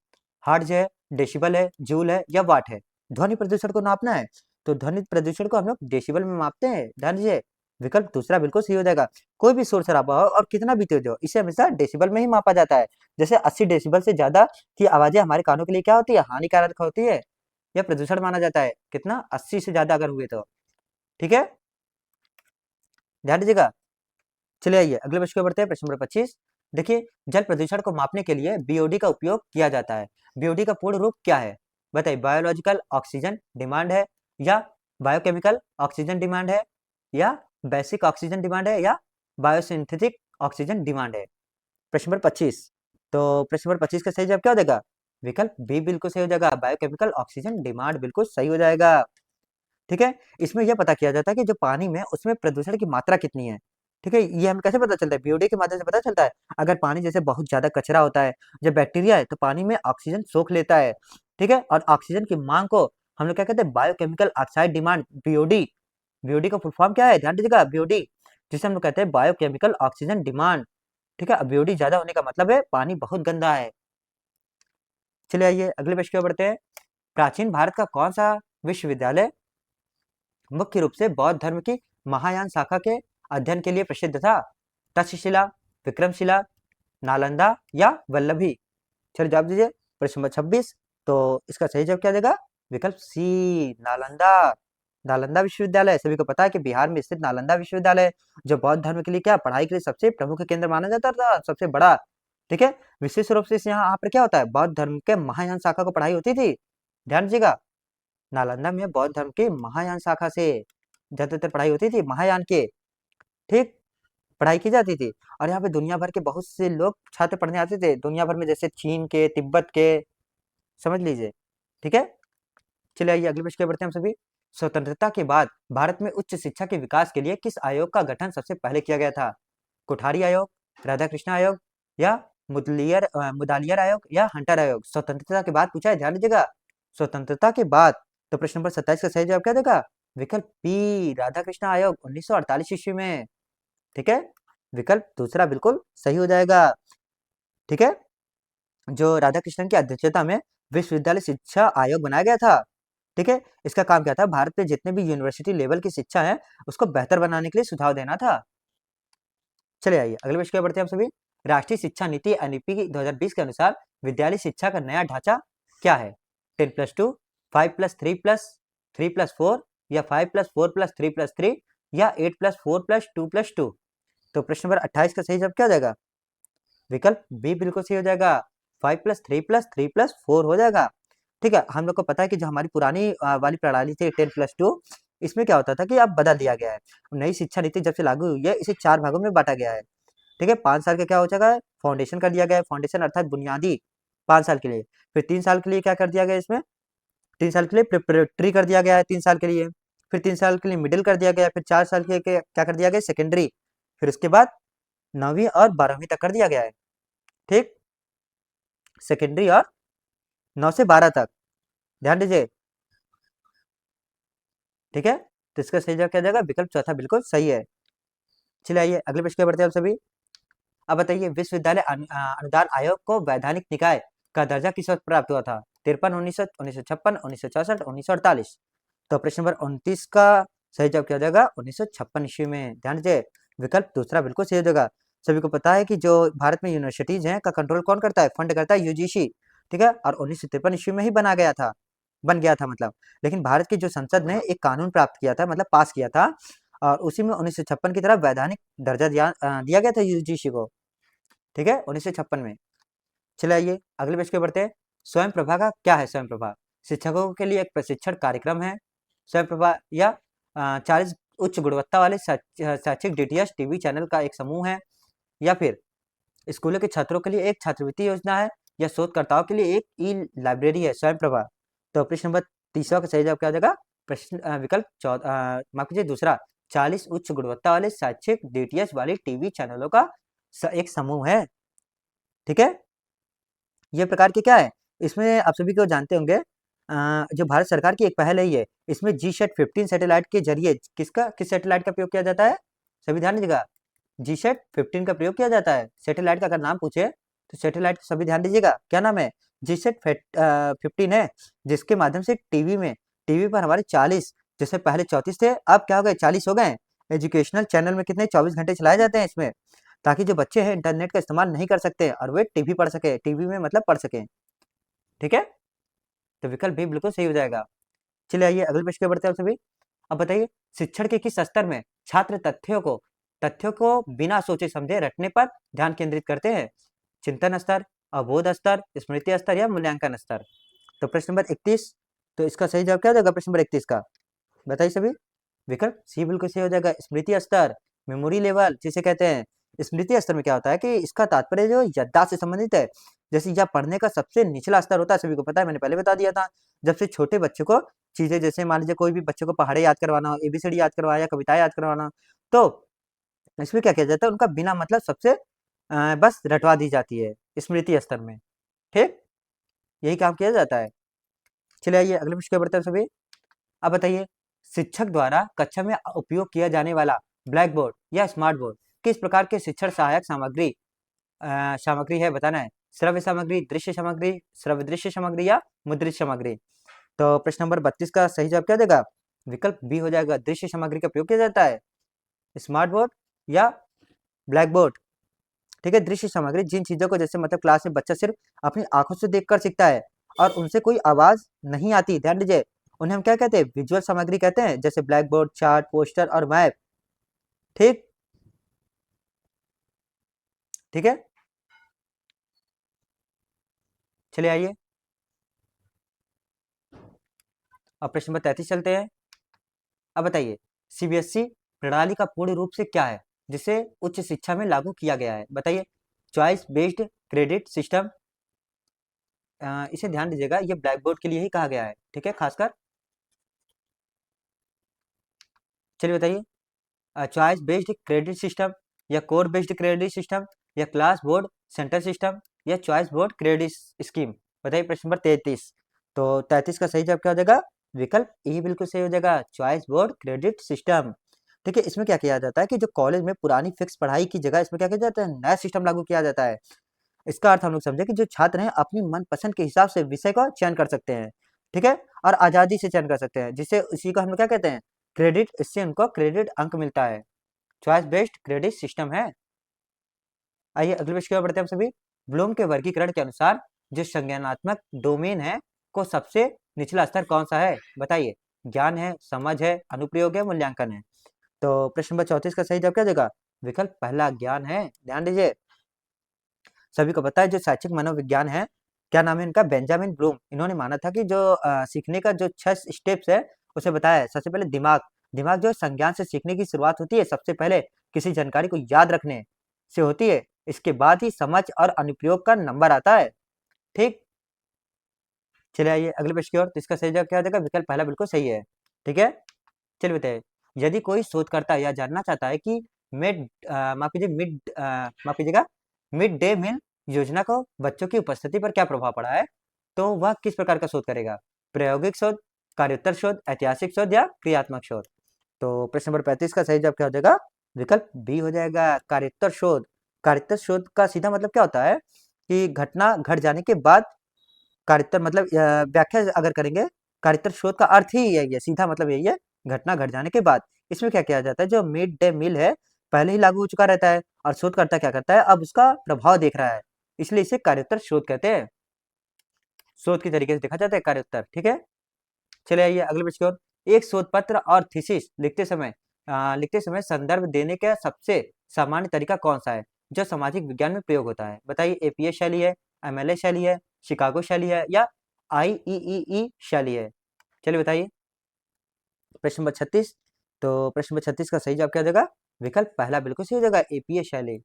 हर्ट्ज है, डेसिबल है, जूल है या वाट है। ध्वनि प्रदूषण को नापना है तो ध्वनि प्रदूषण को हम लोग डेसिबल में मापते हैं, ध्यान दीजिए, विकल्प दूसरा बिल्कुल सही हो जाएगा। कोई भी शोर शराबा हो और कितना भी तेज हो, इसे हमेशा डेसिबल में ही मापा जाता है। जैसे 80 डेसिबल से ज्यादा की आवाजें हमारे कानों के लिए क्या होती है, हानिकारक होती है, यह प्रदूषण माना जाता है। कितना, 80 से ज्यादा अगर हुए तो, ठीक है, ध्यान दीजिएगा। चलिए आइए अगले प्रश्न की ओर बढ़ते हैं, प्रश्न नंबर 25। देखिए, जल प्रदूषण को मापने के लिए BOD का उपयोग किया जाता है। BOD का पूर्ण रूप क्या है, बताइए, बायोलॉजिकल ऑक्सीजन डिमांड है, या बायोकेमिकल ऑक्सीजन डिमांड है, या बेसिक ऑक्सीजन डिमांड है, या बायोसिंथेटिक ऑक्सीजन डिमांड है। प्रश्न नंबर 25। तो प्रश्न नंबर 25 का सही जवाब क्या हो जाएगा, विकल्प बी बिल्कुल सही हो जाएगा, बायोकेमिकल ऑक्सीजन डिमांड बिल्कुल सही हो जाएगा, ठीक है। इसमें यह पता किया जाता है कि जो पानी में उसमें प्रदूषण की मात्रा कितनी है, ठीक है। ये हमें कैसे पता चलता है, BOD के माध्यम से पता चलता है। अगर पानी जैसे बहुत ज्यादा कचरा होता है, जब बैक्टीरिया है तो पानी में ऑक्सीजन सोख लेता है, ठीक है, और ऑक्सीजन की मांग को हम लोग क्या कहते हैं, biochemical oxide demand, BOD। BOD का फुल फॉर्म क्या है, ध्यान दीजिएगा, BOD जिसे हम लोग कहते हैं बायोकेमिकल ऑक्सीजन डिमांड, ठीक है। BOD ज्यादा होने का मतलब है पानी बहुत गंदा है। चलिए आइए अगले प्रश्न की ओर बढ़ते हैं। प्राचीन भारत का कौन सा विश्वविद्यालय मुख्य रूप से बौद्ध धर्म की महायान शाखा के अध्ययन के लिए प्रसिद्ध था, तक्षशिला, विक्रमशिला, नालंदा या वल्लभी। चलिए जवाब दीजिए, प्रश्न नंबर 26। तो इसका सही जवाब क्या देगा, विकल्प सी, नालंदा। नालंदा विश्वविद्यालय, सभी को पता है कि बिहार में स्थित नालंदा विश्वविद्यालय जो बौद्ध धर्म के लिए क्या, पढ़ाई के लिए सबसे प्रमुख केंद्र माना जाता था, सबसे बड़ा, ठीक है। विशेष रूप से यहाँ पर क्या होता है, बौद्ध धर्म के महायान शाखा को पढ़ाई होती थी, ध्यान दीजिएगा। नालंदा में बौद्ध धर्म की महायान शाखा से ज्यादातर पढ़ाई होती थी, महायान के, ठीक, पढ़ाई की जाती थी। और यहाँ पे दुनिया भर के बहुत से लोग छात्र पढ़ने आते थे, दुनिया भर में, जैसे चीन के, तिब्बत के, समझ लीजिए, ठीक है। चलिए आइए अगले प्रश्न की ओर बढ़ते हैं हम सभी। स्वतंत्रता के बाद भारत में उच्च शिक्षा के विकास के लिए किस आयोग का गठन सबसे पहले किया गया था, कोठारी आयोग, राधा कृष्ण आयोग, या मुदालियर आयोग, या हंटर आयोग। स्वतंत्रता के बाद पूछा है, ध्यान दीजिएगा, स्वतंत्रता के बाद। तो प्रश्न नंबर 27 का सही जवाब क्या देगा, विकल्प बी, राधा कृष्ण आयोग, 1948 ईस्वी में, ठीक है। विकल्प दूसरा बिल्कुल सही हो जाएगा, ठीक है। जो राधा कृष्णन की अध्यक्षता में विश्वविद्यालय शिक्षा आयोग बनाया गया था, ठीक है। इसका काम क्या था, भारत में जितने भी यूनिवर्सिटी लेवल की शिक्षा है उसको बेहतर बनाने के लिए सुझाव देना था। चलिए आइए अगले विषय की ओर बढ़ते हैं हम सभी। राष्ट्रीय शिक्षा नीति NEP की 2020 के अनुसार विद्यालय शिक्षा का नया ढांचा क्या है, 10+2, 5+3+3+4, या 5+4+3+3, या 8+4+2+2। तो प्रश्न नंबर 28 का सही जवाब क्या हो जाएगा, विकल्प बी बिल्कुल सही हो जाएगा, 5+3+3+4 हो जाएगा, ठीक है। हम लोग को पता है कि जो हमारी पुरानी वाली प्रणाली थी 10+2, इसमें क्या होता था कि अब बदल दिया गया है। नई शिक्षा नीति जब से लागू हुई है, इसे 4 भागों में बांटा गया है, ठीक है। 5 साल का क्या हो जाएगा, फाउंडेशन कर दिया गया है, फाउंडेशन अर्थात बुनियादी, 5 साल के लिए। फिर 3 साल के लिए क्या कर दिया गया इसमें, 3 साल के लिए प्रिपरेटरी कर दिया गया है, 3 साल के लिए। फिर 3 साल के लिए मिडिल कर दिया गया है, फिर 4 साल के क्या कर दिया गया, सेकेंडरी। फिर उसके बाद 9वीं और 12वीं तक कर दिया गया है, ठीक, सेकेंडरी और 9 से 12 तक, ध्यान दीजिए, ठीक है। तो इसका सही जवाब क्या जाएगा, विकल्प चौथा बिल्कुल सही है। चलिए आइए अगले प्रश्न पे बढ़ते हैं हम सभी। अब बताइए, विश्वविद्यालय अनुदान आयोग को वैधानिक निकाय का दर्जा किस वक्त प्राप्त हुआ था, 1953, 1956, 1964, 1948। तो प्रश्न नंबर 29 का सही जवाब क्या हो जाएगा? 1956 ईस्वी में। ध्यान दीजिए, विकल्प दूसरा बिल्कुल सही हो जाएगा। सभी को पता है कि जो भारत में यूनिवर्सिटीज हैं का कंट्रोल कौन करता है? फंड करता है यूजीसी, ठीक है। और 1953 ईस्वी में ही बन गया था मतलब। लेकिन भारत की जो संसद ने एक कानून प्राप्त किया था, मतलब पास किया था, और उसी में 1956 की तरफ वैधानिक दर्जा दिया गया था यूजीसी को, ठीक है, 1956 में। चलिए आइए अगले पेज पे बढ़ते हैं। स्वयं प्रभा का क्या है? स्वयं प्रभा शिक्षकों के लिए एक प्रशिक्षण कार्यक्रम है। स्वयं प्रभा या 40 उच्च गुणवत्ता वाले शैक्षिक डीटीएच टीवी चैनल का एक समूह है, या फिर स्कूलों के छात्रों के लिए एक छात्रवृत्ति योजना है, या शोधकर्ताओं के लिए एक ई लाइब्रेरी है स्वयं प्रभा। तो प्रश्न नंबर तीसरा का सही जवाब क्या हो जाएगा? प्रश्न विकल्प माफ कीजिए दूसरा, 40 उच्च गुणवत्ता वाले शैक्षिक डीटीएच वाले टीवी चैनलों का एक समूह है, ठीक है। ये प्रकार के क्या है? इसमें आप सभी को जानते होंगे, जो भारत सरकार की एक पहल है ये, इसमें GSAT-15 सैटेलाइट के जरिए किस सैटेलाइट का प्रयोग किया जाता है? सभी ध्यान दीजिएगा, GSAT-15 का प्रयोग किया जाता है। सैटेलाइट का अगर नाम पूछे तो सैटेलाइट सभी ध्यान दीजिएगा, क्या नाम है? GSAT-15 है, जिसके माध्यम से टीवी पर हमारे 40, जैसे पहले 34 थे, अब क्या हो गए? 40 हो गए। एजुकेशनल चैनल में कितने 24 घंटे चलाए जाते हैं इसमें, ताकि जो बच्चे हैं इंटरनेट का इस्तेमाल नहीं कर सकते और वे टीवी पढ़ सके, टीवी में मतलब पढ़ सके, ठीक है। तो विकल्प भी बिल्कुल सही हो जाएगा। चलिए आइए अगले प्रश्न पे बढ़ते हैं आप सभी। अब बताइए, शिक्षण के किस स्तर में छात्र तथ्यों को बिना सोचे समझे रटने पर ध्यान केंद्रित करते हैं? चिंतन स्तर, अवबोध स्तर, स्मृति स्तर या मूल्यांकन स्तर? तो प्रश्न नंबर 31, तो इसका सही जवाब क्या हो जाएगा प्रश्न नंबर 31 का? बताइए सभी। विकल्प सी बिल्कुल सही हो जाएगा, स्मृति स्तर, मेमोरी लेवल जिसे कहते हैं। स्मृति स्तर में क्या होता है कि इसका तात्पर्य जो याददाश्त से संबंधित है, जैसे या पढ़ने का सबसे निचला स्तर होता है, सभी को पता है, मैंने पहले बता दिया था। जब से छोटे बच्चे को चीजें, जैसे मान लीजिए कोई भी बच्चे को पहाड़े याद करवाना हो, एबीसीडी याद करवाया या कविताएं याद करवाना, तो इसमें क्या किया जाता है, उनका बिना मतलब सबसे बस रटवा दी जाती है स्मृति स्तर में, ठीक, यही काम किया जाता है। चलिए आइए अगले प्रश्न पे बढ़ते हैं सभी। अब बताइए, शिक्षक द्वारा कक्षा में उपयोग किया जाने वाला ब्लैक बोर्ड या स्मार्ट बोर्ड किस प्रकार के शिक्षण सहायक सामग्री है? बताना है। श्रव्य सामग्री, दृश्य सामग्री, श्रव्य दृश्य सामग्री या मुद्रित सामग्री? तो प्रश्न नंबर 32 का सही जवाब क्या देगा? विकल्प बी हो जाएगा, दृश्य सामग्री का प्रयोग किया जाता है। स्मार्ट बोर्ड या ब्लैक बोर्ड, ठीक है। दृश्य सामग्री जिन चीजों को, जैसे मतलब क्लास में बच्चा सिर्फ अपनी आंखों से देखकर सीखता है और उनसे कोई आवाज नहीं आती, ध्यान दीजिए, उन्हें हम क्या कहते हैं? विजुअल सामग्री कहते हैं, जैसे ब्लैक बोर्ड, चार्ट, पोस्टर और मैप, ठीक, ठीक है। चलिए आइए अब प्रश्न नंबर 33 चलते हैं। अब बताइए, सीबीएसई प्रणाली का पूर्ण रूप से क्या है जिसे उच्च शिक्षा में लागू किया गया है? बताइए। चॉइस बेस्ड क्रेडिट सिस्टम, इसे ध्यान दीजिएगा, ये ब्लैक बोर्ड के लिए ही कहा गया है, ठीक है, खासकर। चलिए बताइए, चॉइस बेस्ड क्रेडिट सिस्टम, या कोर बेस्ड क्रेडिट सिस्टम, या क्लास बोर्ड सेंटर सिस्टम, या चॉइस बोर्ड क्रेडिट स्कीम? बताइए प्रश्न नंबर 33। तो 33 का सही जवाब क्या हो जाएगा? विकल्प ए बिल्कुल सही हो जाएगा, चॉइस बोर्ड क्रेडिट सिस्टम, ठीक है। इसमें क्या किया जाता है कि जो कॉलेज में पुरानी फिक्स पढ़ाई की जगह इसमें क्या किया जाता है? नया सिस्टम लागू किया जाता है। इसका अर्थ हम लोग समझे कि जो छात्र हैं अपनी मनपसंद के हिसाब से विषय का चयन कर सकते हैं, ठीक है, और आज़ादी से चयन कर सकते हैं, जिससे इसी को हम लोग क्या कहते हैं? क्रेडिट, इससे उनको क्रेडिट अंक मिलता है। चॉइस बेस्ड क्रेडिट सिस्टम है। आइए अगले विषय की ओर बढ़ते हैं हम सभी। ब्लूम के वर्गीकरण के अनुसार जो संज्ञानात्मक डोमेन है को सबसे निचला स्तर कौन सा है? बताइए। ज्ञान है, समझ है, अनुप्रयोग है, मूल्यांकन है? तो प्रश्न नंबर 34 का सही जवाब क्या देगा? विकल्प पहला ज्ञान है। ध्यान दीजिए, सभी को पता है जो शैक्षिक मनोविज्ञान है, क्या नाम है इनका? Benjamin Bloom. इन्होंने माना था कि जो सीखने का जो 6 स्टेप्स है उसे बताया है। सबसे पहले दिमाग, दिमाग जो है संज्ञान से सीखने की शुरुआत होती है, सबसे पहले किसी जानकारी को याद रखने से होती है, इसके बाद ही समझ और अनुप्रयोग का नंबर आता है, ठीक। चलिए आइए अगले प्रश्न की ओर। तो इसका सही जवाब क्या हो जाएगा? विकल्प पहला बिल्कुल सही है, ठीक है। चलिए बताइए, यदि कोई शोधकर्ता यह जानना चाहता है कि माफ कीजिएगा, मिड डे मील योजना को बच्चों की उपस्थिति पर क्या प्रभाव पड़ा है, तो वह किस प्रकार का शोध करेगा? प्रायोगिक शोध, कार्योत्तर शोध, ऐतिहासिक शोध या क्रियात्मक शोध? तो प्रश्न नंबर 35 का सही जवाब क्या हो जाएगा? विकल्प बी हो जाएगा, कार्योत्तर शोध। कार्योत्तर शोध का सीधा मतलब क्या होता है कि घटना घट जाने के बाद कारितर मतलब व्याख्या अगर करेंगे, कारितर शोध का अर्थ ही यही है, सीधा मतलब यही है, घटना घट जाने के बाद। इसमें क्या किया जाता है, जो मिड डे मील है पहले ही लागू हो चुका रहता है और शोधकर्ता क्या करता है, अब उसका प्रभाव देख रहा है, इसलिए इसे कार्योत्तर शोध कहते हैं। शोध की तरीके से देखा जाता है कार्योत्तर, ठीक है। चले आइए अगले पेज की ओर। एक शोध पत्र और थीसिस लिखते समय संदर्भ देने का सबसे सामान्य तरीका कौन सा है, जो सामाजिक विज्ञान में प्रयोग होता है? बताइए, एपीए शैली है, एमएलए शैली है, शिकागो शैली है या आईईई शैली है? चलिए बताइए। प्रश्न नंबर 36। तो प्रश्न नंबर 36 का सही जवाब क्या हो जाएगा? विकल्प पहला बिल्कुल सही हो जाएगा, एपीए शैली।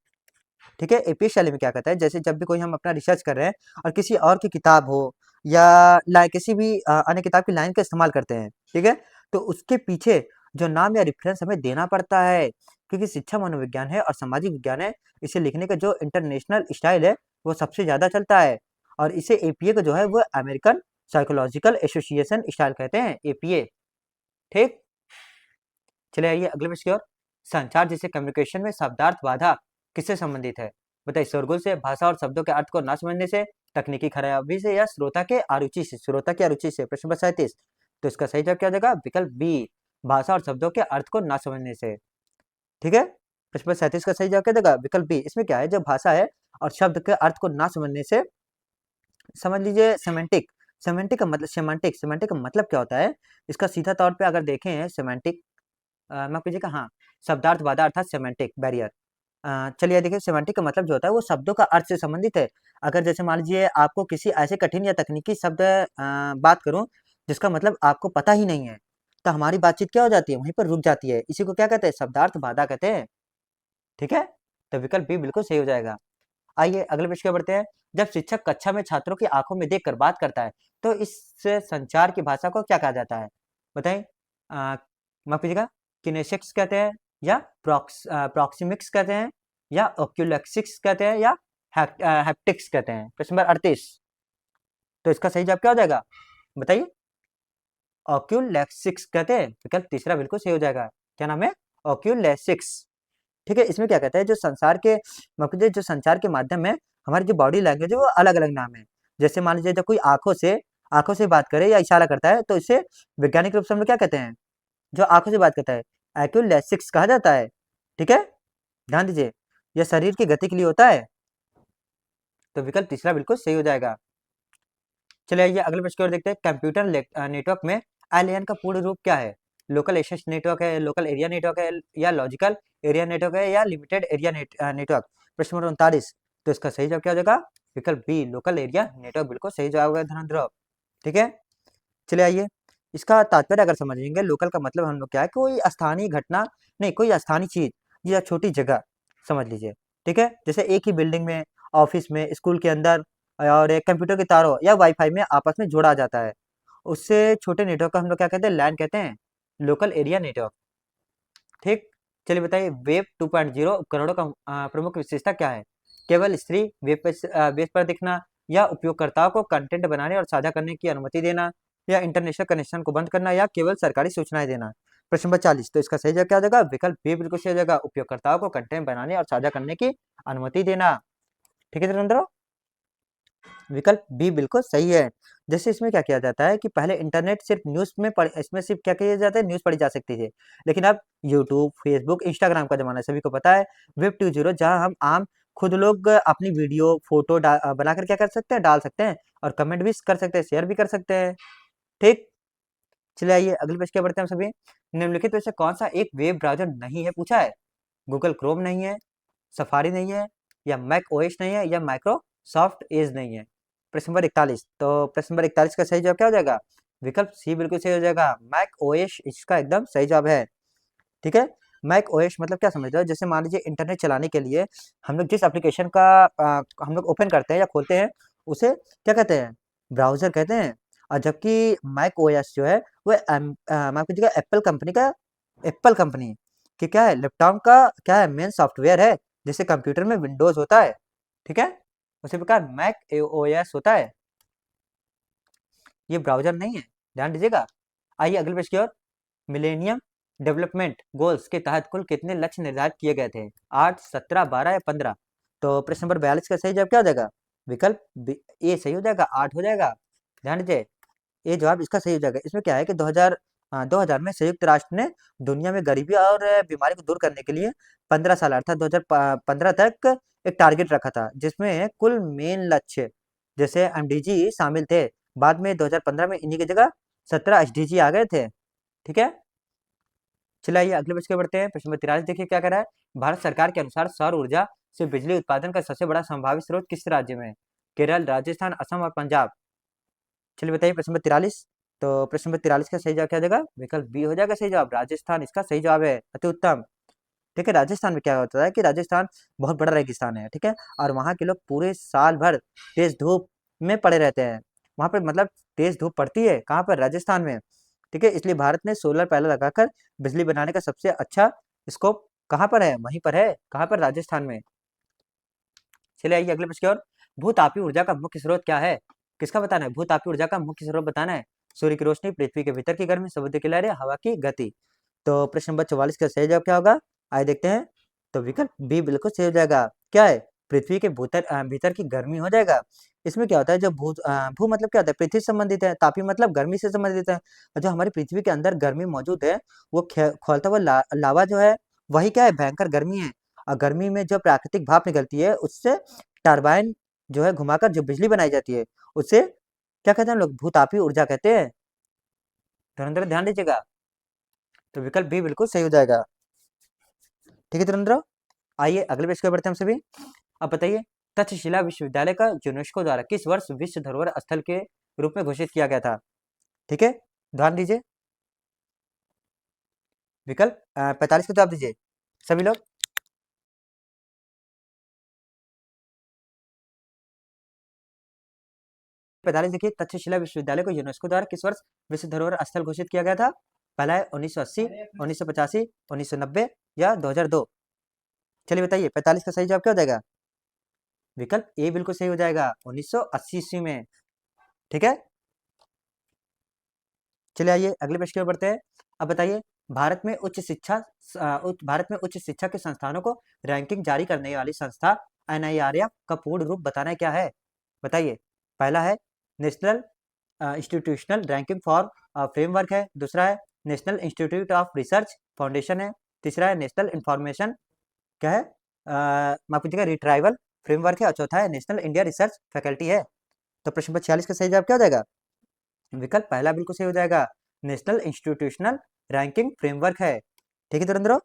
ठीक है, एपीए शैली में क्या कहता है, जैसे जब भी कोई हम अपना रिसर्च कर रहे हैं और किसी और की किताब हो या किसी भी अन्य किताब की लाइन का इस्तेमाल करते हैं, ठीक है, तो उसके पीछे जो नाम या रेफरेंस हमें देना पड़ता है, क्योंकि शिक्षा मनोविज्ञान है और सामाजिक विज्ञान है, इसे लिखने का जो इंटरनेशनल स्टाइल है वो सबसे ज्यादा चलता है, और इसे एपीए का जो है वो अमेरिकन साइकोलॉजिकल एसोसिएशन स्टाइल कहते हैं, एपीए। ठीक, चले आइए अगले प्रश्न की ओर। संचार जैसे कम्युनिकेशन में शब्दार्थ बाधा किससे संबंधित है? बताइए, शोरगुल से, भाषा और शब्दों के अर्थ को ना समझने से, तकनीकी खराबी से या श्रोता के अरुचि से? श्रोता की अरुचि से। प्रश्न नंबर 37। तो इसका सही जवाब क्या हो जाएगा? विकल्प बी, भाषा और शब्दों के अर्थ को ना समझने से। ठीक है, प्रश्न नंबर 37 का सही जवाब क्या हो जाएगा? विकल्प बी। इसमें क्या है, जो भाषा है और शब्द के अर्थ को ना समझने से, समझ लीजिए सेमेंटिक। सेमेंटिक का मतलब क्या होता है, इसका सीधा तौर पे अगर देखें सेमेंटिक, माफ कीजिएगा, हाँ, शब्दार्थ बाधा अर्थात सेमेंटिक बैरियर। चलिए देखिए, सेमेंटिक का मतलब जो होता है वो शब्दों का अर्थ से संबंधित है। अगर जैसे मान लीजिए आपको किसी ऐसे कठिन या तकनीकी शब्द बात करूं जिसका मतलब आपको पता ही नहीं है, तो हमारी बातचीत क्या हो जाती है, वहीं पर रुक जाती है, इसी को क्या कहते हैं, शब्दार्थ बाधा कहते हैं। ठीक है, तो विकल्प बी बिल्कुल सही हो जाएगा। आइए अगले प्रश्न की ओर बढ़ते हैं। जब शिक्षक कक्षा में छात्रों की आंखों में देखकर बात करता है, तो इस संचार की भाषा को क्या कहा जाता है? बताएं। माफ कीजिएगा, किनेसिक्स कहते हैं या प्रॉक्सिमिक्स कहते हैं या ओक्यूलेक्सिक्स कहते हैं या हैप्टिक्स कहते हैं? प्रश्न नंबर 38। तो इसका सही जवाब क्या हो जाएगा? बताइए। ओक्यूलेक्सिक्स कहते हैं, विकल्प तीसरा बिल्कुल सही हो जाएगा। क्या नाम है? ओक्यूलेक्सिक्स। ठीक है, इसमें क्या कहता है, जो संसार के मतलब जो संचार के माध्यम में हमारी जो बॉडी लैंग्वेज है वो अलग अलग नाम है। जैसे मान लीजिए, जब कोई आंखों से बात करे या इशारा करता है, तो इसे वैज्ञानिक रूप से हम लोग क्या कहते हैं, जो आंखों से बात करता है, एक्यूलेसिक्स कहा जाता है। ठीक है, ध्यान दीजिए, यह शरीर की गति के लिए होता है, तो विकल्प तीसरा बिल्कुल सही हो जाएगा। चलिए आइए अगले प्रश्न की ओर देखते हैं। कंप्यूटर नेटवर्क में एलएएन का पूर्ण रूप क्या है? लोकल एसेस नेटवर्क है, लोकल एरिया नेटवर्क है या लॉजिकल एरिया नेटवर्क है या लिमिटेड एरिया नेटवर्क? प्रश्न नंबर 39। तो इसका सही जवाब क्या हो जाएगा? विकल्प बी, लोकल एरिया नेटवर्क बिल्कुल सही जवाब होगा धनंजय। ठीक है, चलिए आइए, इसका तात्पर्य अगर समझेंगे, लोकल का मतलब हम लोग क्या है, कोई स्थानीय घटना नहीं, कोई स्थानीय चीज या छोटी जगह, समझ लीजिए। ठीक है, जैसे एक ही बिल्डिंग में, ऑफिस में, स्कूल के अंदर और एक कंप्यूटर के तारों या वाईफाई में आपस में जोड़ा जाता है, उससे छोटे नेटवर्क का हम लोग क्या कहते हैं, लैन कहते हैं, लोकल एरिया नेटवर्क। ठीक, चलिए बताइए, वेब 2.0 उपकरणों का प्रमुख विशेषता क्या है? केवल स्त्री बेस पर दिखना या उपयोगकर्ताओं को कंटेंट बनाने और साझा करने की अनुमति देना या इंटरनेशनल कनेक्शन को बंद करना या केवल सरकारी सूचनाएं देना? प्रश्न नंबर 40। तो इसका सही जवाब क्या हो जाएगा? विकल्प बी बिल्कुल सही हो जाएगा, उपयोगकर्ताओं को कंटेंट बनाने और साझा करने की अनुमति देना। ठीक है धीरेन्द्र, विकल्प बी बिल्कुल सही है। जैसे इसमें क्या किया जाता है कि पहले इंटरनेट सिर्फ न्यूज़ में पढ़ इसमें सिर्फ क्या किया जाता है, न्यूज़ पढ़ी जा सकती थी। लेकिन अब यूट्यूब, फेसबुक, इंस्टाग्राम का ज़माना है, सभी को पता है। वेब 2.0 जहाँ हम आम खुद लोग अपनी वीडियो, फ़ोटो बनाकर क्या कर सकते हैं, डाल सकते हैं और कमेंट भी कर सकते हैं, शेयर भी कर सकते हैं। ठीक? चलिए आइए अगले पेज क्या बढ़ते हैं हम सभी। निम्नलिखित में से कौन-सा एक वेब ब्राउज़र नहीं है पूछा है? गूगल क्रोम नहीं है, सफारी नहीं है या मैक ओएस नहीं है या माइक्रोसॉफ्ट एज नहीं है? प्रश्न नंबर 41। तो प्रश्न नंबर 41 का सही जवाब क्या हो जाएगा? विकल्प सी बिल्कुल सही हो जाएगा, मैक ओएस इसका एकदम सही जवाब है। ठीक है, मैक ओएस मतलब क्या समझ रहे हो, जैसे मान लीजिए इंटरनेट चलाने के लिए हम लोग जिस एप्लीकेशन का हम लोग ओपन करते हैं या खोलते हैं, उसे क्या कहते हैं, ब्राउजर कहते हैं। और जबकि मैक ओएस जो है वो माफ कीजिएगा, एप्पल कंपनी कि क्या है, लैपटॉप का क्या है, मेन सॉफ्टवेयर है, जैसे कंप्यूटर में विंडोज होता है। ठीक है, उसी प्रकार मैक ओएस होता है, ये ब्राउजर नहीं है, ध्यान दीजिएगा। आइए अगले पेज की ओर। मिलेनियम डेवलपमेंट गोल्स के तहत कुल कितने लक्ष्य निर्धारित किए गए थे? 8, 17, 12 या 15? तो प्रश्न नंबर 42 का सही जवाब क्या हो जाएगा? विकल्प ए सही हो जाएगा, 8 हो जाएगा। ध्यान दीजिए, ये जवाब इसका सही हो जाएगा। इसमें क्या है कि 2000 में संयुक्त राष्ट्र ने दुनिया में गरीबी और बीमारी को दूर करने के लिए 15 साल अर्थात 2015 तक एक टारगेट रखा था, जिसमें कुल मेन लक्ष्य जैसे एमडीजी शामिल थे। बाद में 2015 में इन्हीं की जगह 17 एसडीजी आ गए थे। ठीक है, चलिए आइए अगले प्रश्न पे बढ़ते हैं। प्रश्न नंबर 43 देखिए क्या कह रहा है। भारत सरकार के अनुसार सौर ऊर्जा से बिजली उत्पादन का सबसे बड़ा संभावित स्रोत किस राज्य में है? केरल, राजस्थान, असम और पंजाब। चलिए बताइए प्रश्न नंबर 43। तो प्रश्न नंबर 43 का सही जवाब क्या हो जाएगा? विकल्प बी हो जाएगा सही जवाब, राजस्थान इसका सही जवाब है। अति उत्तम। ठीक है, राजस्थान में क्या होता है कि राजस्थान बहुत बड़ा रेगिस्तान है, ठीक है, और वहाँ के लोग पूरे साल भर तेज धूप में पड़े रहते हैं। वहाँ पर मतलब तेज धूप पड़ती है कहाँ पर? राजस्थान में। ठीक है, इसलिए भारत ने सोलर पैनल लगाकर बिजली बनाने का सबसे अच्छा स्कोप कहाँ पर है? वहीं पर है। कहाँ पर? राजस्थान में। चलिए आइए अगले प्रश्न की ओर। भूतापीय ऊर्जा का मुख्य स्रोत क्या है? किसका बताना है? भूतापीय ऊर्जा का मुख्य स्रोत बताना है। सूर्य की रोशनी, पृथ्वी के भीतर की गर्मी, समुद्र की लहरें, हवा की गति। तो प्रश्न नंबर 44 का सही जवाब क्या होगा? आइए देखते हैं। तो विकल्प बी बिल्कुल सही हो जाएगा। क्या है? पृथ्वी के भीतर की गर्मी हो जाएगा। इसमें क्या होता है, जो भू मतलब क्या होता है? पृथ्वी से संबंधित है। तापी मतलब गर्मी से संबंधित है। और जो हमारी पृथ्वी के अंदर गर्मी मौजूद है, वो खौलता हुआ लावा जो है, वही क्या है? भयंकर गर्मी है। और गर्मी में जो प्राकृतिक भाप निकलती है, उससे टरबाइन जो है घुमाकर जो बिजली बनाई जाती है, उससे क्या कहते हैं लोग? भूतापीय ऊर्जा कहते हैं। धुरंधर ध्यान दीजिएगा। तो विकल्प बी बिल्कुल सही हो जाएगा। ठीक है धुरंधर, आइए अगले प्रश्न पे बढ़ते हैं हम सभी। अब बताइए, तक्षशिला विश्वविद्यालय का यूनेस्को द्वारा किस वर्ष विश्व धरोहर स्थल के रूप में घोषित किया गया था? ठीक है, ध्यान दीजिए। विकल्प 45 का जवाब दीजिए सभी लोग। 45 देखिए, तक्षशिला विश्वविद्यालय को यूनेस्को द्वारा किस वर्ष विश्व धरोहर स्थल घोषित किया गया था? पहला है 1980, 1985, 1990 या 2002। चलिए बताइए 45 का सही जवाब क्या हो जाएगा? विकल्प ए बिल्कुल सही हो जाएगा, 1980 ईस्वी में। ठीक है, चलिए आइए अगले प्रश्न की ओर बढ़ते हैं। अब बताइए, भारत में उच्च शिक्षा के संस्थानों को रैंकिंग जारी करने वाली संस्था एनआईआरएफ का पूर्ण रूप बताना क्या है? बताइए। पहला है national institutional ranking for framework है। दूसरा है national institute of research foundation है। तीसरा है नेशनल इंफॉर्मेशन क्या है, माफ कीजिएगा, रिट्राइवल फ्रेमवर्क है। और चौथा है नेशनल इंडिया रिसर्च फैकल्टी है। तो प्रश्न नंबर 46 का सही जवाब क्या हो जाएगा? विकल्प पहला बिल्कुल सही हो जाएगा, नेशनल इंस्टीट्यूशनल रैंकिंग फ्रेमवर्क है। ठीक है धुरंधरो,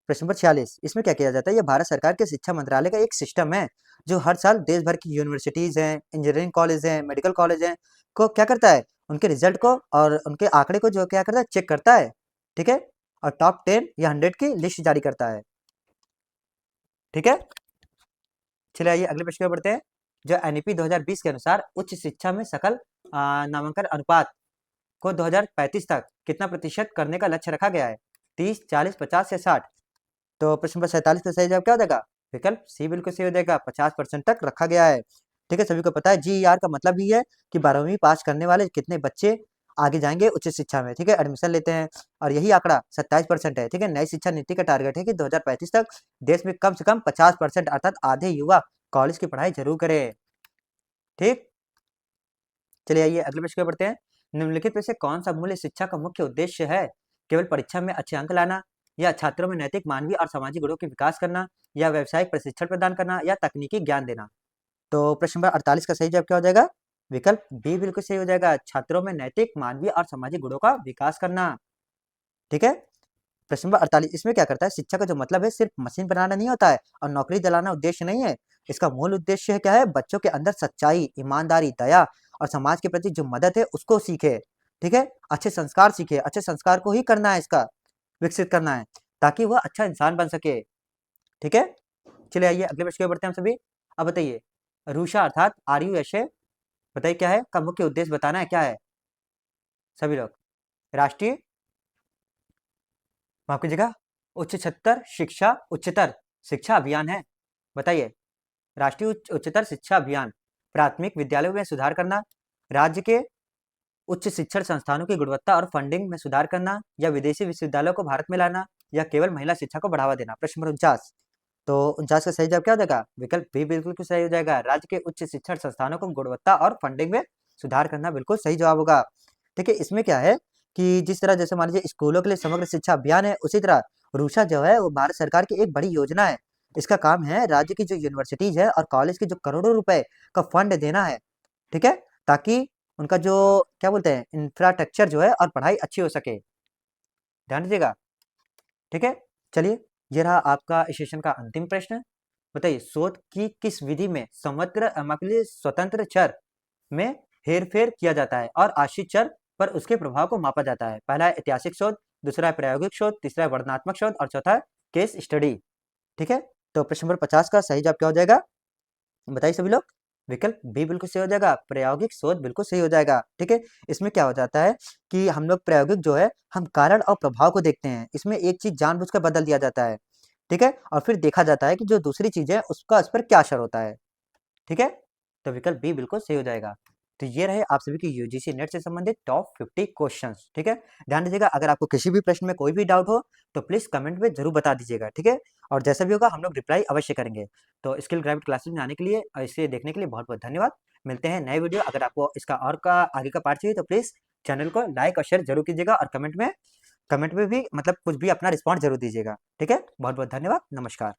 प्रश्न नंबर 46 इसमें क्या किया जाता है? ये भारत सरकार के शिक्षा मंत्रालय का एक सिस्टम है, जो हर साल देश भर की यूनिवर्सिटीज हैं, इंजीनियरिंग कॉलेज हैं, मेडिकल कॉलेज हैं, को क्या करता है? उनके रिजल्ट को और उनके आंकड़े को जो क्या करता है? चेक करता है। ठीक है, और टॉप 10 या 100 की लिस्ट जारी करता है। ठीक है, चलिए आइए अगले प्रश्न पर बढ़ते हैं। जो एनईपी 2020 के अनुसार उच्च शिक्षा में सकल नामांकन अनुपात को 2035 तक कितना प्रतिशत करने का लक्ष्य रखा गया है? 30, 40, 50 या 60? तो प्रश्न नंबर 47 का सही जवाब क्या हो जाएगा? विकल्प सी बिल्कुल सही हो जाएगा, 50% तक रखा गया है। ठीक है, सभी को पता है जीईआर का मतलब ही है कि 12वीं पास करने वाले कितने बच्चे आगे जाएंगे उच्च शिक्षा में। ठीक है, एडमिशन लेते हैं, और यही आंकड़ा 27% है। ठीक है, नई शिक्षा नीति का टारगेट है कि 2035 तक देश में कम से कम 50% अर्थात आधे युवा कॉलेज की पढ़ाई जरूर करें। ठीक, चलिए आइए अगले प्रश्न पे बढ़ते हैं। निम्नलिखित में से कौन सा मूल्य शिक्षा का मुख्य उद्देश्य है? केवल परीक्षा में अच्छे अंक लाना, या छात्रों में नैतिक, मानवीय और सामाजिक गुणों के विकास करना, या व्यावसायिक प्रशिक्षण प्रदान करना, या तकनीकी ज्ञान देना? तो प्रश्न नंबर 48 का सही जवाब क्या हो जाएगा? विकल्प बी बिल्कुल सही हो जाएगा, छात्रों में नैतिक, मानवीय और सामाजिक गुणों का विकास करना। ठीक है, प्रश्न नंबर 48 इसमें क्या करता है? शिक्षा का जो मतलब है सिर्फ मशीन बनाना नहीं होता है, और नौकरी दिलाना उद्देश्य नहीं है। इसका मूल उद्देश्य है क्या है? बच्चों के अंदर सच्चाई, ईमानदारी, दया और समाज के प्रति जो मदद है उसको सीखे। ठीक है, अच्छे संस्कार सीखे, अच्छे संस्कार को ही करना है, इसका विकसित करना है, ताकि वह अच्छा इंसान बन सके। ठीक है, चलिए आइए अगले प्रश्न की ओर बढ़ते हैं हम सभी। अब बताइए, रूषा अर्थात आर यू एस ए, बताइए क्या है का मुख्य उद्देश्य बताना है क्या है सभी लोग? राष्ट्रीय, माफ कीजिएगा, उच्चतर शिक्षा अभियान है। बताइए, राष्ट्रीय उच्चतर शिक्षा अभियान प्राथमिक विद्यालयों में सुधार करना, राज्य के उच्च शिक्षण संस्थानों की गुणवत्ता और फंडिंग में सुधार करना, या विदेशी विश्वविद्यालयों को भारत में लाना, या केवल महिला शिक्षा को बढ़ावा देना? प्रश्न नंबर 49। तो 49 का सही जवाब क्या हो जाएगा? विकल्प बी बिल्कुल सही हो जाएगा, राज्य के उच्च शिक्षण संस्थानों को गुणवत्ता और फंडिंग में सुधार करना बिल्कुल सही जवाब होगा। देखिए इसमें क्या है कि जिस तरह जैसे मान लीजिए स्कूलों के लिए समग्र शिक्षा अभियान है, उसी तरह रूषा जो है वो भारत सरकार की एक बड़ी योजना है। इसका काम है राज्य की जो यूनिवर्सिटीज है और कॉलेज के जो करोड़ों रुपए का फंड देना है, ठीक है, ताकि उनका जो क्या बोलते हैं इंफ्रास्ट्रक्चर जो है और पढ़ाई अच्छी हो सके। ध्यान दीजिएगा, ठीक है। चलिए, ये रहा आपका इस सेशन का अंतिम प्रश्न। बताइए शोध की किस विधि में समग्र माफ कीजिए स्वतंत्र चर में हेरफेर किया जाता है और आश्रित चर पर उसके प्रभाव को मापा जाता है? पहला है ऐतिहासिक शोध, दूसरा है प्रायोगिक शोध, तीसरा है वर्णनात्मक शोध और चौथा है केस स्टडी। ठीक है, तो प्रश्न नंबर 50 का सही जवाब क्या हो जाएगा बताइए सभी लोग। विकल्प बी बिल्कुल सही हो जाएगा, प्रायोगिक शोध बिल्कुल सही हो जाएगा। ठीक है, इसमें क्या हो जाता है कि हम लोग प्रायोगिक जो है हम कारण और प्रभाव को देखते हैं, इसमें एक चीज जानबूझकर बदल दिया जाता है, ठीक है, और फिर देखा जाता है कि जो दूसरी चीज है उसका उस पर क्या असर होता है। ठीक है, तो विकल्प बी बिल्कुल सही हो जाएगा। तो ये रहे आप सभी की यूजीसी नेट से संबंधित टॉप 50 क्वेश्चंस। ठीक है, ध्यान दीजिएगा अगर आपको किसी भी प्रश्न में कोई भी डाउट हो तो प्लीज कमेंट में जरूर बता दीजिएगा। ठीक है, और जैसा भी होगा हम लोग रिप्लाई अवश्य करेंगे। तो स्किल ग्रेविटी क्लासेस में आने के लिए और इसे देखने के लिए बहुत बहुत धन्यवाद। मिलते हैं नए वीडियो। अगर आपको इसका और का आगे का पार्ट चाहिए तो प्लीज चैनल को लाइक और शेयर जरूर कीजिएगा और कमेंट में भी मतलब कुछ भी अपना रिस्पॉन्स जरूर दीजिएगा। ठीक है, बहुत बहुत धन्यवाद, नमस्कार।